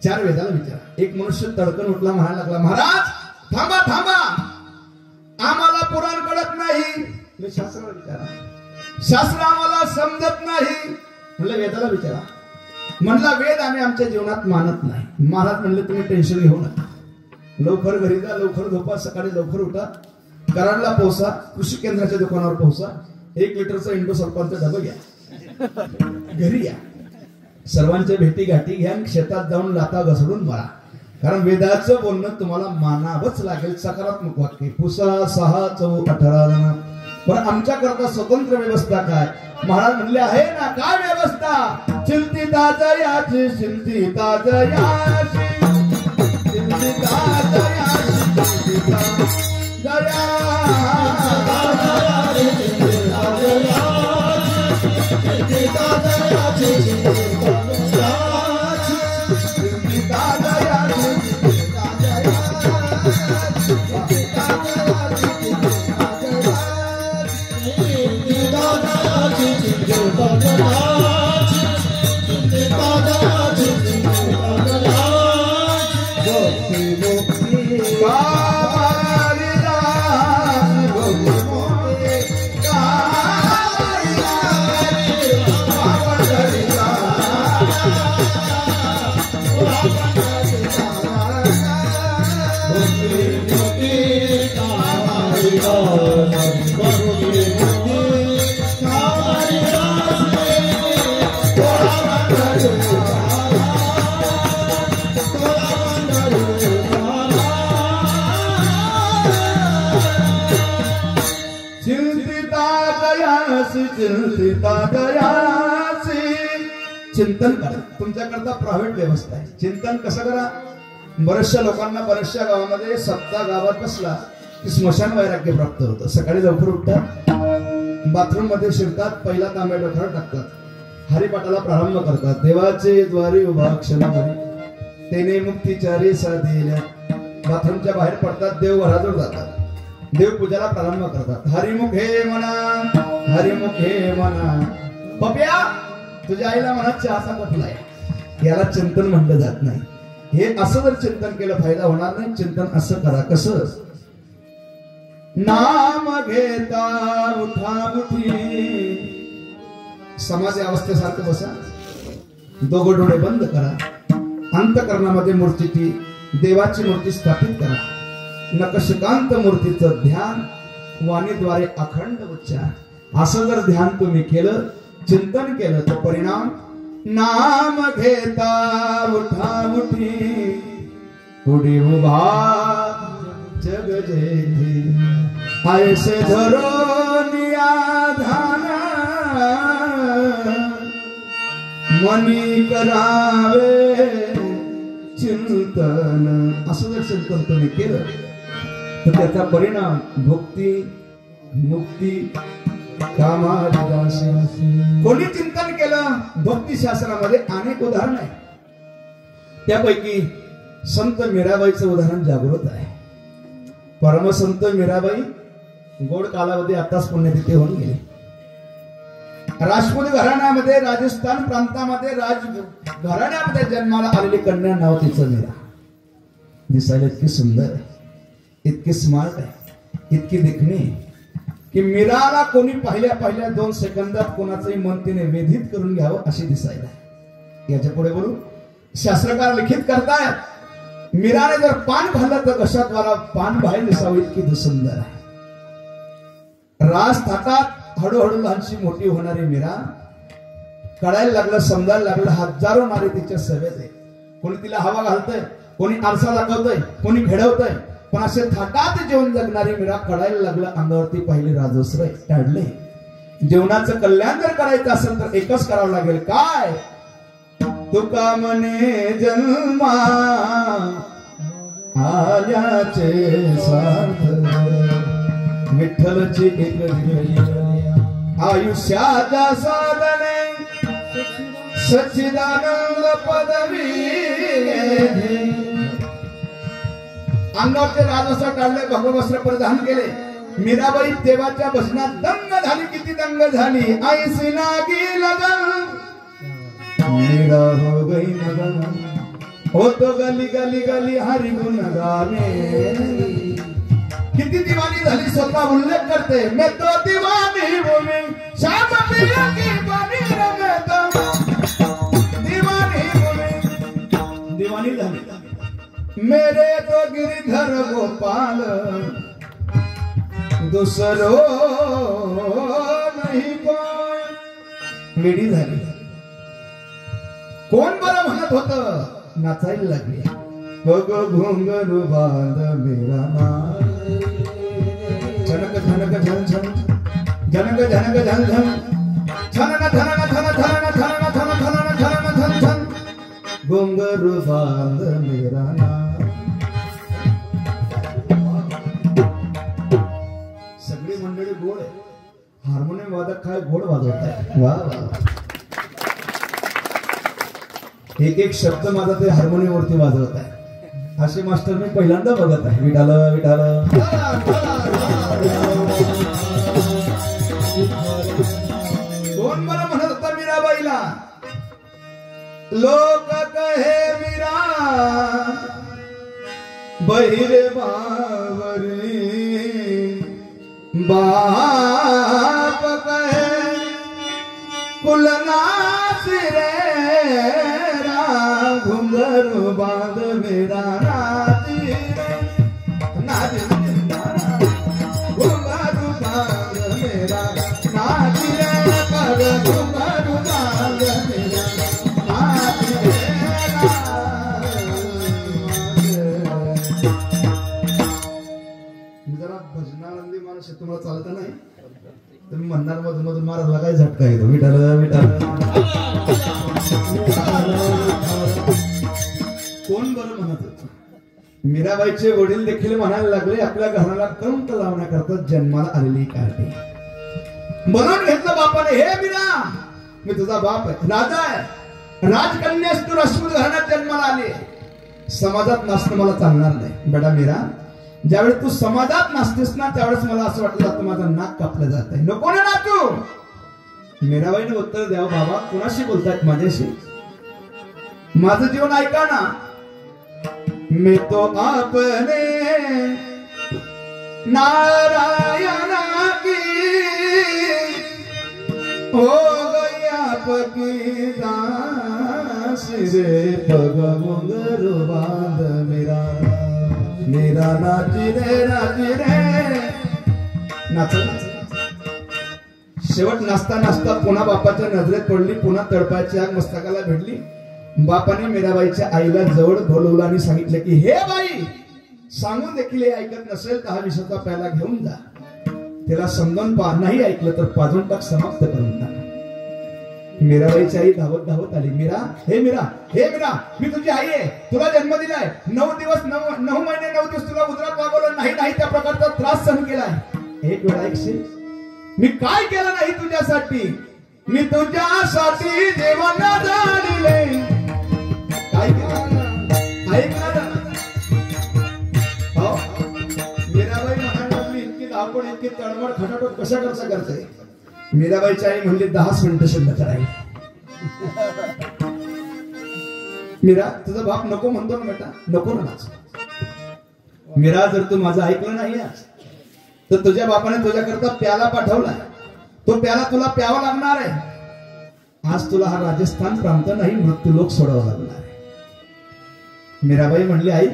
[SPEAKER 1] 4 वेदाला विचारा. एक मनुष्य तडकन उठला, म्हणायला लागला, महाराज थांबा थांबा, आम्हाला पुराण कळत नाही. मी शास्त्राला विचारा. शास्त्र आम्हाला समजत नाही. म्हणलं वेदाला विचारा. म्हणला वेद आम्ही आमच्या जीवनात मानत नाही. महाराज म्हणले तुम्ही टेन्शन घेऊ नका, लवकर घरी जा, लवकर झोपा, सकाळी लवकर उठा, कराडला पोहोचा, कृषी केंद्राच्या दुकानावर पोहोचा, 1 लिटरचा इंडो सल्फानचा डबा घ्या, घरी या, सर्वांच्या भेटी गाठी घ्या, शेतात जाऊन लाता घसरून मारा. कारण वेदाचं बोलणं तुम्हाला मानावंच लागेल. सकारात्मक वाक्य. पुसा 6 14 18 जण. पण आमच्याकरता स्वतंत्र व्यवस्था काय? महाराज म्हणले आहे ना, काय व्यवस्था? चिंतिता जयाची, चिंतिता जयाची, चिंतिता जयाची, चिंतिता जया, चिंतन करा. तुमच्याकरता प्रायव्हेट व्यवस्था आहे. चिंतन कसं करा? बऱ्याचशा लोकांना बऱ्याचशा गावामध्ये सप्ताह गावात बसला की स्मशान वैराग्य प्राप्त होतं. सकाळी लवकर उठतात, बाथरूम मध्ये शिरतात, पहिला तांब्या डोक्यावर टाकतात, हरिपाठाला प्रारंभ करतात. देवाचे द्वारी उभा क्षणभरी तेने मुक्तीचारी साधेल्या. बाथरूमच्या बाहेर पडतात, देव घराजवळ जातात, देव पूजाला प्रारंभ करतात. हरिमुख हे म्हणा, हरिमुख हे म्हणा. पप्या तुझ्या आईला म्हणा चहाचा कपलाय. याला चिंतन म्हणलं जात नाही. हे असं जर चिंतन केलं फायदा होणार नाही. चिंतन असं करा. कसं? नाम घेता उठा उठी. समाज अवस्थेसारखं बसा, दोघं डोळे बंद करा, अंतकरणामध्ये मूर्तीची, देवाची मूर्ती स्थापित करा. नकशिकांत मूर्तीचं ध्यान, वाणीद्वारे अखंड उच्चार. असं जर ध्यान तुम्ही केलं, चिंतन केलं, तर परिणाम नाम घेता उठा उठी, पुढे उभा जग जेथे, ऐसे धरोनिया ध्यान, मनी करावे चिंतन. असं जर चिंतन तुम्ही केलं तर त्याचा परिणाम भक्ती, मुक्ती, कामादिदासी. कोणी चिंतन केलं? भक्ती शास्त्रामध्ये अनेक उदाहरण आहे. त्यापैकी संत मीराबाईचं उदाहरण जागृत आहे. परमसंत मीराबाई गोड कालावधी आताच पुण्यतिथी होऊन गेली. राजपूत घराण्यामध्ये, राजस्थान प्रांतामध्ये घराण्यामध्ये जन्माला आलेली कन्या, नाव तिचं मीरा. दिसायला इतकी सुंदर आहे, इतकी स्मार्ट आहे, इतकी देखणी की मीराला कोणी पहिल्या 2 सेकंदात कोणाचंही मन तिने वेधित करून घ्यावं अशी दिसायला. याच्या पुढे बोलू. शास्त्रकार लिखित करतायत, मीराने जर पान खाल्लं तर कशाद्वारा पान बाहेर दिसावं इतकी सुंदर आहे. रास थाटात हळूहळू लहानशी मोठी होणारी मीरा कळायला लागलं, समजायला लागलं. हजारो नारी तिच्या सेवेत आहे. कोणी तिला हवा घालतंय, कोणी आरसा दाखवतंय, कोणी घडवतंय, पण असे थाटात जेवण जगणारी मीरा कळायला लागलं. अंगावरती पहिले राजश्रय काढले. जेवणाचं कल्याण जर करायचं असेल तर एकच करावं लागेल. काय? तुका मने जन्मा आल्याचे सार्थ विठ्ठलची एक आयुष्याच्या साधने सच्चिदानंद पदवी. अंगावरचे राजवस्त्र काढले, भगवस्त्र परिधान केले. मीराबाई देवाच्या भजनात दंग झाली. किती दंग झाली. ऐसी लागी लगन मीरा हो गई मगन, हो तो गली गली गली हरि गुण गाने. किती दिवानी झाली. स्वतः उल्लेख करते, मैं तो दीवानी भूमि श्याम पिया की बनी रमे तो दीवानी भूमि. दीवानी झाली. मेरे तो गिरिधर गोपाल दुसरो नहीं कोई. वेडी झाली. कोण बरं म्हणत होत? नाचायला लागली. बघ घुंगरू बांध मेरा नाम झनक झनक झन झन जनक जनक झन झन छनन छनन छन छनन छनन छन छनन छनन छन छन घुंगरू बांध मेरा नाम. सगळी मंडळी गोड आहे. हार्मोनियम वादक काय गोड वाजवतात. वा वा. एक एक शब्द माझा ते हार्मोनियम वरती वाजवत आहे. असे मास्टर मी पहिल्यांदा बघत आहे. विठाल विठाल. कोण बरं म्हणत होता मीराबाईला? लोक कहे मीरा बहिरे बावरी, बाप कहे कुलनासी रे. घुंगरू बांध मेरा नाची रे नाची घुंगरू बांध मेरा नाची रे कर घुंगरू बांध मेरा नाची रे. जरा भजनानंदी माणूस आहे. तुम्हाला चालत नाही तुम्ही म्हणणार मधून मधून महाराजला काय झटका येतो. विठाल विठाल. कोण बरं म्हणत होत? मीराबाईचे वडील देखील म्हणायला लागले, आपल्या घराला कंक लावण्याकरता जन्माला आलेली काढते. म्हणून घेतलं बापाने, हे मीरा मी तुझा बाप आहे, राजा आहे, राजकन्यास तू राजपूत घराण्यात जन्माला आली. समाजात नाचणं मला चालणार नाही. बेटा मीरा, ज्यावेळी तू समाजात नाचतेस ना त्यावेळेस मला असं वाटलं जातं माझं नाक कापलं जात आहे. नको ना नाचू. मीराबाईने उत्तर द्यावं, बाबा कुणाशी बोलतायत? माझ्याशी. माझं जीवन ऐका ना. मैं तो आपने नारायण की हो गई आपकी दास रे. पग घुंगरू बांध मेरा मेरा नाची रे नाची रे. नाच. शेवट नाचता नाचता पुन्हा बापाच्या नजरेत पडली. पुन्हा तडपाची आग मस्तकाला भेटली. बापाने मीराबाईच्या आईला जवळ बोलवलं आणि सांगितलं की हे बाई, सांगून देखील हे ऐकत नसेल तर हा विषाचा प्याला घेऊन जा. त्याला समजावून पहा. नाही ऐकलं तर पाजून टाक, समाप्त करून टाक. मीराबाईची आई धावत धावत आली. मीरा, हे मीरा, हे मीरा, मी तुझी आई आहे. तुला जन्म दिलाय. 9 दिवस 9 महिने 9 दिवस तुला उदरात वागवलं नाही. नाही त्या प्रकारचा त्रास सहन केलाय. एक वेळा ऐकशील मी काय केलं नाही तुझ्यासाठी? मी तुझ्यासाठी देवाला जाणले. काय केलं ऐकणार? हो, मीराबाई म्हणायला लागली, इतकी धावपळ, इतकी तळमळ खटाटोट कशा करता करते? मीराबाईची आई म्हणली 10 मिनिटं शिल्लक राहील. मीरा, तुझा बाप नको म्हणतो ना बेटा, नको ना नाच. मीरा, जर तू माझं ऐकलं नाही तर तुझ्या बापाने तुझ्याकरता प्याला पाठवला. तो प्याला तुला प्यावा लागणार आहे. आज तुला हा राजस्थान प्रांत नाही, मृत्यूलोक सोडावा लागणार आहे. मीराबाई म्हणली, आई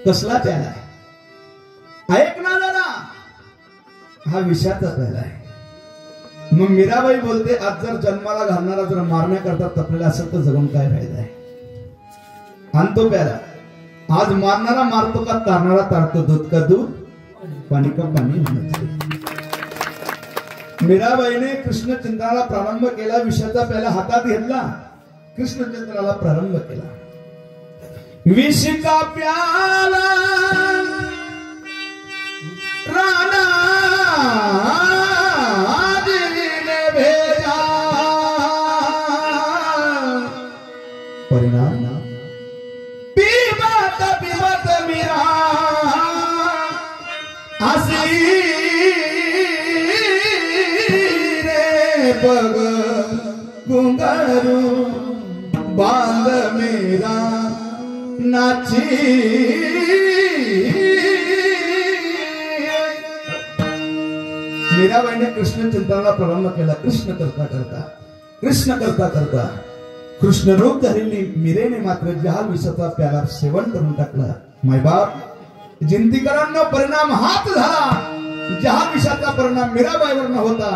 [SPEAKER 1] कसला प्याला आहे? ऐक ना दादा, हा विषाचा प्याला आहे. मग मीराबाई बोलते, आज जर जन्माला घालणारा जर मारण्याकरता तपलेला असेल तर जगून काय फायदा आहे? आणतो प्याला. आज मारणारा मारतो का तारणारा तारतो? दूध का दूध, पाणी का पाणी म्हणते. मीराबाईने कृष्ण चिंतनाला प्रारंभ केला. विषाचा प्याला हातात घेतला, कृष्ण चिंतनाला प्रारंभ केला. विष का प्याला राणा ने भेजा, परिणाम पीबत पीबत मीरा हसी रे पग घुंघरू बांध मेरा नाची. मीराबाईने कृष्ण चिंतनाला प्रारंभ केला. कृष्ण करता करता कृष्ण करता करता कृष्ण रूप झालेली मीरेने मात्र जहाल विषाचा प्याला सेवन करून टाकला. मायबाप, जिंतीकरांना परिणाम हात झाला. जहाल विषाचा परिणाम मीराबाईवर न होता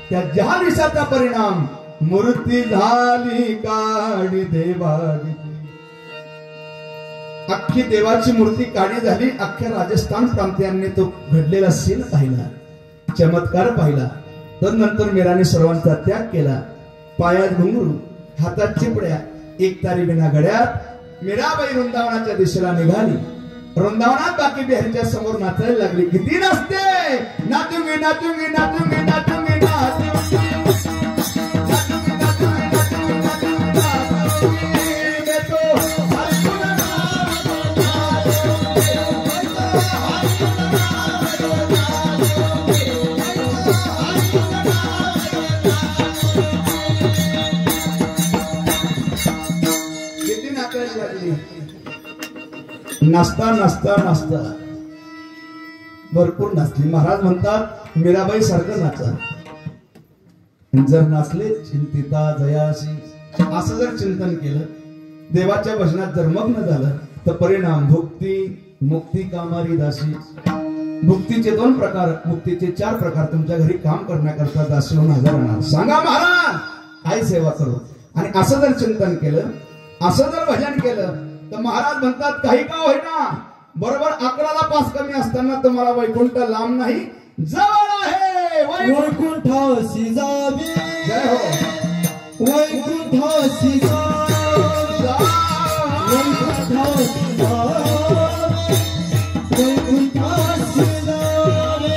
[SPEAKER 1] त्या जहाल विषाचा परिणाम मूर्ती झाली काढी देवाची. अख्खी देवाची मूर्ती काढी झाली. अख्ख्या राजस्थान प्रांतीयांनी तो घडलेला सीन पाहिला, चमत्कार पाहिला. तर नंतर मीराने सर्वांचा त्याग केला. पायात घुंगरू, हातात चिपड्या, एक तारी बिना घड्यात मीराबाई वृंदावनाच्या दिशेला निघाली. वृंदावनात बाकी बिहारीच्या समोर नाचायला लागली. किती नाचते, नाचूंगी नाचूंगी नाचूंगी नाचूंगी नाचूंगी. नाचता नाचता नाचता भरपूर नाचली. महाराज म्हणतात, मीराबाई सारखं नाचा. जर नाचले चिंतिता जयाशी असं जर चिंतन केलं, देवाच्या भजनात जर मग्न झालं तर परिणाम भुक्ती मुक्ती कामारी दासी. भुक्तीचे 2 प्रकार, मुक्तीचे 4 प्रकार. तुमच्या घरी काम करण्याकरता दासी होऊन हजर राहणार. सांगा महाराज, आई सेवा करू. आणि असं जर चिंतन केलं, असं जर भजन केलं तर महाराज म्हणतात, काही का होईना बरोबर 11ला 5 कमी असताना तुम्हाला वैकुंठ लांब नाही, जवळ आहे.
[SPEAKER 2] वैकुंठासी जावे,
[SPEAKER 1] जय हो.
[SPEAKER 2] वैकुंठासी जावे, वैकुंठासी जावे, वैकुंठासी जावे,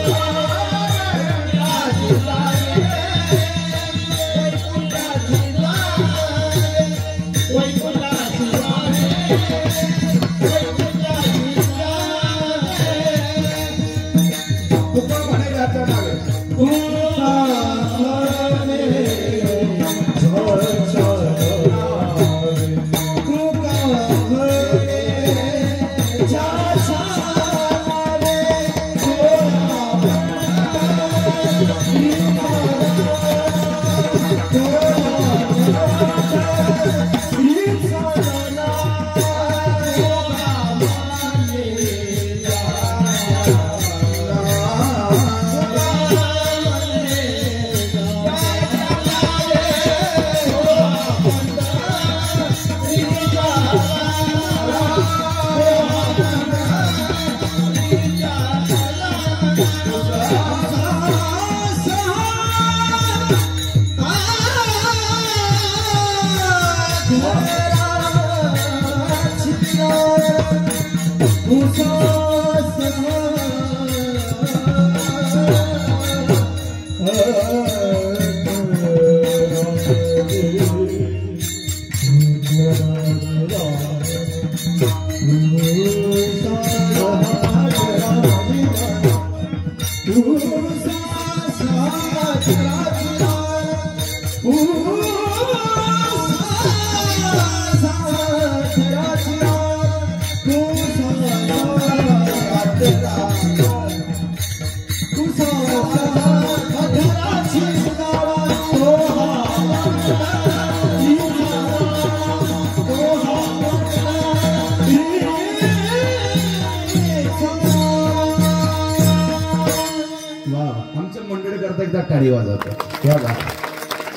[SPEAKER 1] आमच्या मंडळी करता एकदा टाळी वाजवतो या बा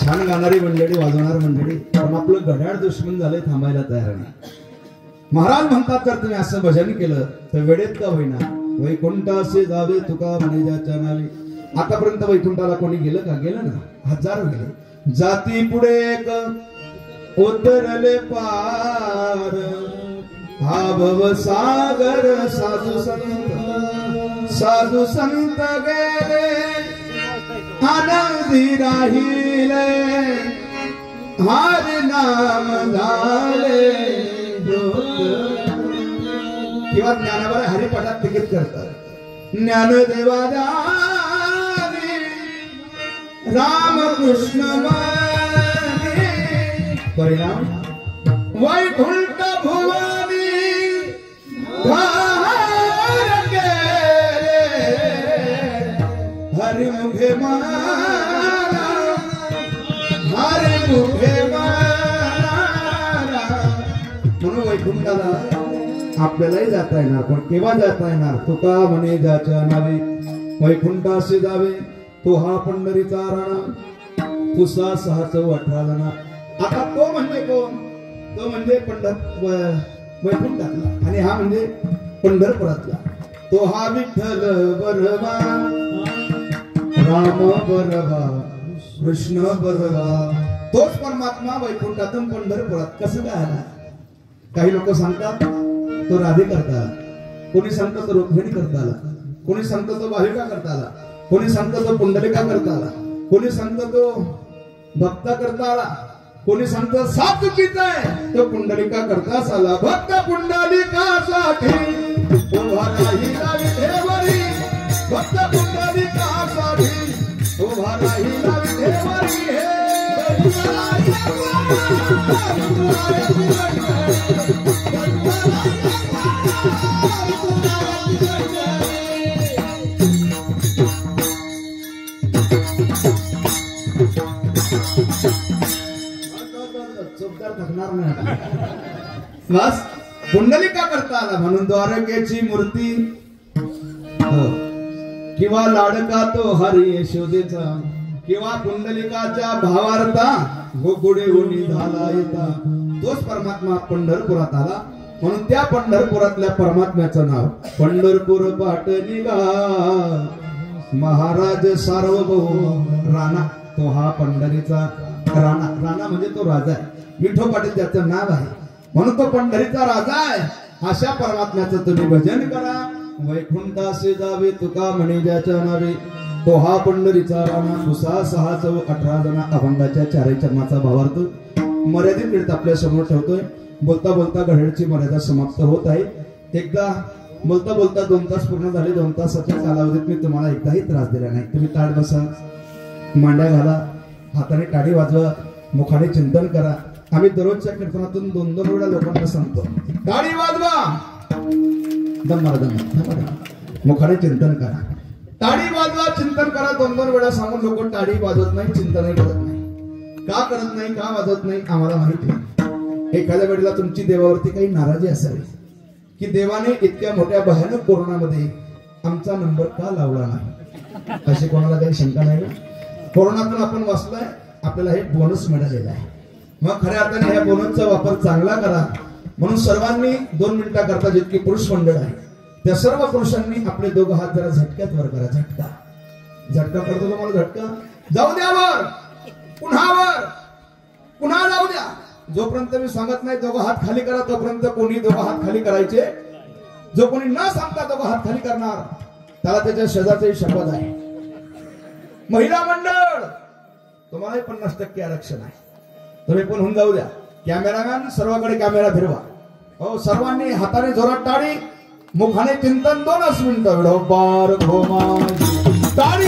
[SPEAKER 1] छान गाणारी मंडळी वाजवणार मंडळी पण आपलं घड्याळ दुश्मन झालंय थांबायला तयार नाही महाराज म्हणतात तर तुम्ही असं भजन केलं तर वेळेत का होईना वैकुंठासे जावे तुका म्हणे ज्याच्या नावे आतापर्यंत वैकुंठाला कोणी गेलं का गेलं ना हजारो गेले जाती पुढे एक उतरले पार हा भव सागर साधू संत गेले आनंदी राहिले हर नाम झाले किंवा ज्ञानावर हरिपाठात तिकीट करतात ज्ञानदेवा रामकृष्ण परिणाम वैकुंठ भुवनी हरिमुखे मारा हरिमुखे मारा म्हणून वैकुंठाला आपल्यालाही जाता येणार पण केव्हा जाता येणार तुका म्हणे ज्याच्या नावे वैकुंठाशी जावे तो हा पंढरीचा राणा पुसा 618 आता तो म्हणजे कोण तो म्हणजे वैकुंठातला आणि हा म्हणजे पंढरपुरातला तो हा विठ्ठल बरवा राम बरवा कृष्ण बरवा तोच परमात्मा वैकुंठातून पंढरपुरात कसं काय आला काही लोक सांगतात तो राधे करता आला कोणी सांगतो तो रुक्मिणी करता आला कोणी सांगतो तो बाहिका करता आला कोणी सांगतो तो पुंडलिका करता आला कोणी सांगतो तो भक्ता करता आला कोणी सांगतो साप चुकीचा आहे तो पुंडलिका करताच आला भक्त पुंडलिकासाठी उभा राहिला विठेवरी भक्त पुंडलिकासाठी उभा राहिला विठेवरी बस पुंडलिका करता आला म्हणून द्वारकेची मूर्ती किंवा लाडका तो हरी यशोदेचा किंवा पुंडलिकाच्या भावार्था गोकुडे होणी झाला येता तोच परमात्मा पंढरपुरात आला म्हणून त्या पंढरपुरातल्या परमात्म्याचं नाव पंढरपूर पाटणीगा महाराज सार्वभौम राणा तो हा पंढरीचा राणा राणा म्हणजे तो राजा आहे विठो पाटील त्याचं नाव आहे म्हणून तो पंढरीचा राजा आहे अशा परमात्म्याचं तुम्ही भजन करा वैकुंठासे जावे तुका म्हणे ज्याच्या नावे तो हा पंढरीचा राणा पुसा 618 अभंगाच्या 4 चरणाचा भावार्थ मर्यादित वेळेत आपल्या समोर ठेवतोय बोलता बोलता घड्याळची मर्यादा समाप्त होत आहे एकदा बोलता बोलता 2 तास पूर्ण झाले 2 तासाच्या कालावधीत मी तुम्हाला एकदाही त्रास दिला नाही तुम्ही ताट बसा मांड्या घाला हाताने टाळी वाजवा मुखाने चिंतन करा आम्ही दररोजच्या कीर्तनातून 2-2 वेळा लोकांना सांगतो टाळी वाजवा दम मारा मुखाने चिंतन करा टाळी वाजवा चिंतन करा 2-2 वेळा सांगून लोक टाळी वाजवत नाही चिंतनही करत नाही का करत नाही का वाजवत नाही आम्हाला माहिती नाही एखाद्या वेळेला तुमची देवावरती काही नाराजी असावी की देवाने इतक्या मोठ्या भयानक कोरोनामध्ये आमचा नंबर का लावला नाही अशी कोणाला काही शंका नाही कोरोनातून आपण वाचलोय आपल्याला हे बोनस मिळालेला आहे मग खऱ्या अर्थाने या बोनसचा वापर चांगला करा म्हणून सर्वांनी 2 मिनिटाकरता जितकी पुरुष मंडळ आहे त्या सर्व पुरुषांनी आपले 2 हात जरा झटक्यात वर करा झटका करतो तुम्हाला झटका जाऊ द्या वर पुन्हा जाऊ द्या जोपर्यंत मी सांगत नाही 2 हात खाली करा तोपर्यंत कोणी 2 हात खाली करायचे जो कोणी न सांगता 2 हात खाली करणार त्याला त्याच्या शेजारची शपथ आहे महिला मंडळ तुम्हाला 50% आरक्षण आहे तुम्ही पण होऊन जाऊ द्या कॅमेरामॅन सर्वांकडे कॅमेरा फिरवा हो सर्वांनी हाताने जोरात टाळी मुखाने चिंतन 2 मिनिटं विडोबार घोमा टाळी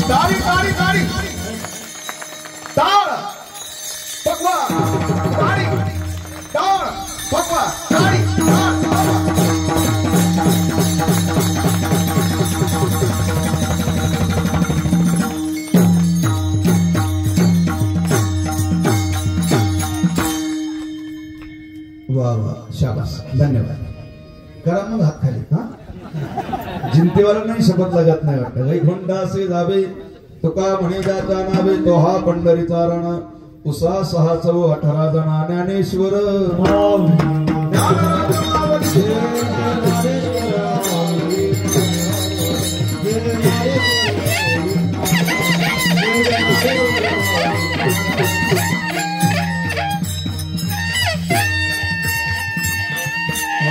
[SPEAKER 1] तारी तारी तारी ताड़ पकवा तारी ताड़ पकवा तारी वाह वाह शाबास धन्यवाद करा मग हात खाली हा जिंतीवाला नाही शपथ लागत नाही वाटत वैकुंठासी जावे तुका म्हणे जाता नावे तो हा पंढरीचा रण उसा 6 चौ 18 जना ज्ञानेश्वर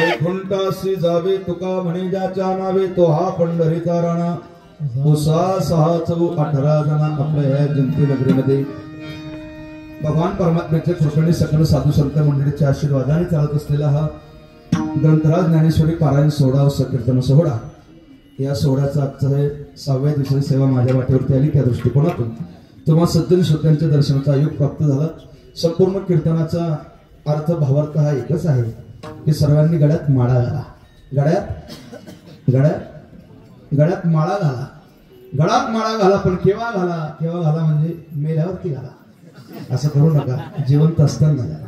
[SPEAKER 1] वैकुंठासी जावे तुका म्हणे ज्याच्या नावे तो हा पंढरीचा रण उसा 6 चौ 18 जना आपल्या या जंती नगरीमध्ये भगवान परमात्म्याच्या कृपेने सकल साधू संत मंडळीच्या आशीर्वादाने चालत असलेला हा ग्रंथराज ज्ञानेश्वरी पारायण सोहळा व संकीर्तन सोहळा या सोहळ्याचा आजचा हे 6व्या दिवसाची सेवा माझ्या वाटेवरती आली त्या दृष्टिकोनातून तुम्हा सज्जन श्रोत्यांच्या दर्शनाचा योग प्राप्त झाला संपूर्ण कीर्तनाचा अर्थ भावार्थ हा एकच आहे की सर्वांनी गळ्यात माळा घाला गळ्यात माळा घाला गळ्यात माळा घाला पण केव्हा घाला म्हणजे मेल्यावरती घाला असं करू नका जिवंत असताना घाला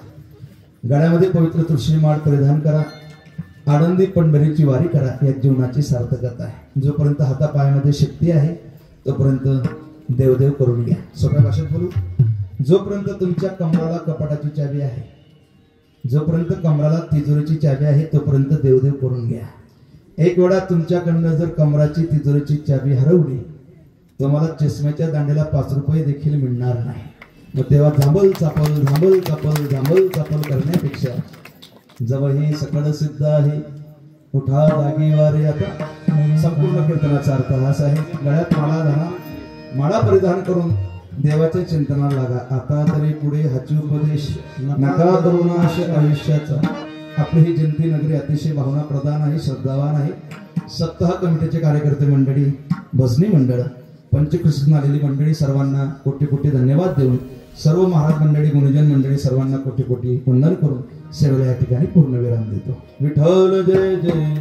[SPEAKER 1] गळ्यामध्ये पवित्र तुळशी माळ परिधान करा आनंदी पंढरीची वारी करा या जीवनाची सार्थकता आहे जोपर्यंत हातापायामध्ये शक्ती आहे तोपर्यंत देवदेव करून घ्या सोप्या भाषेत बोलू जोपर्यंत तुमच्या कमराला कपाटाची चावी आहे जोपर्यंत कमराला तिजोरीची चावी आहे तोपर्यंत देवदेव करून घ्या एक वेळा तुमच्याकडनं जर कमराची तिजोरीची चावी हरवली तुम्हाला चष्म्याच्या दांड्याला 5 रुपये देखील मिळणार नाही मग तेव्हा झांबल चापल करण्यापेक्षा जवळ ही सकळ सिद्ध आहे उठा जागी वारे आता संपूर्ण कीर्तनाचा अर्थ हाच आहे गळ्यात माळा घाला माळा परिधान करून देवाच्या चिंतनाला लागा आता तरी पुढे हाची उपदेश नका करुणाश आयुष्याचा आपली ही जयंती नगरी अतिशय भावना प्रधान आहे श्रद्धावान आहे सप्ताह कमिटीचे कार्यकर्ते मंडळी भजनी मंडळ पंचकृष्ण आलेली मंडळी सर्वांना कोटी कोटी धन्यवाद देऊन सर्व महाराज मंडळी गुणजन मंडळी सर्वांना कोटी कोटी वंदन करून सेवेला या ठिकाणी पूर्ण विराम देतो विठ्ठल जय जय
[SPEAKER 2] जय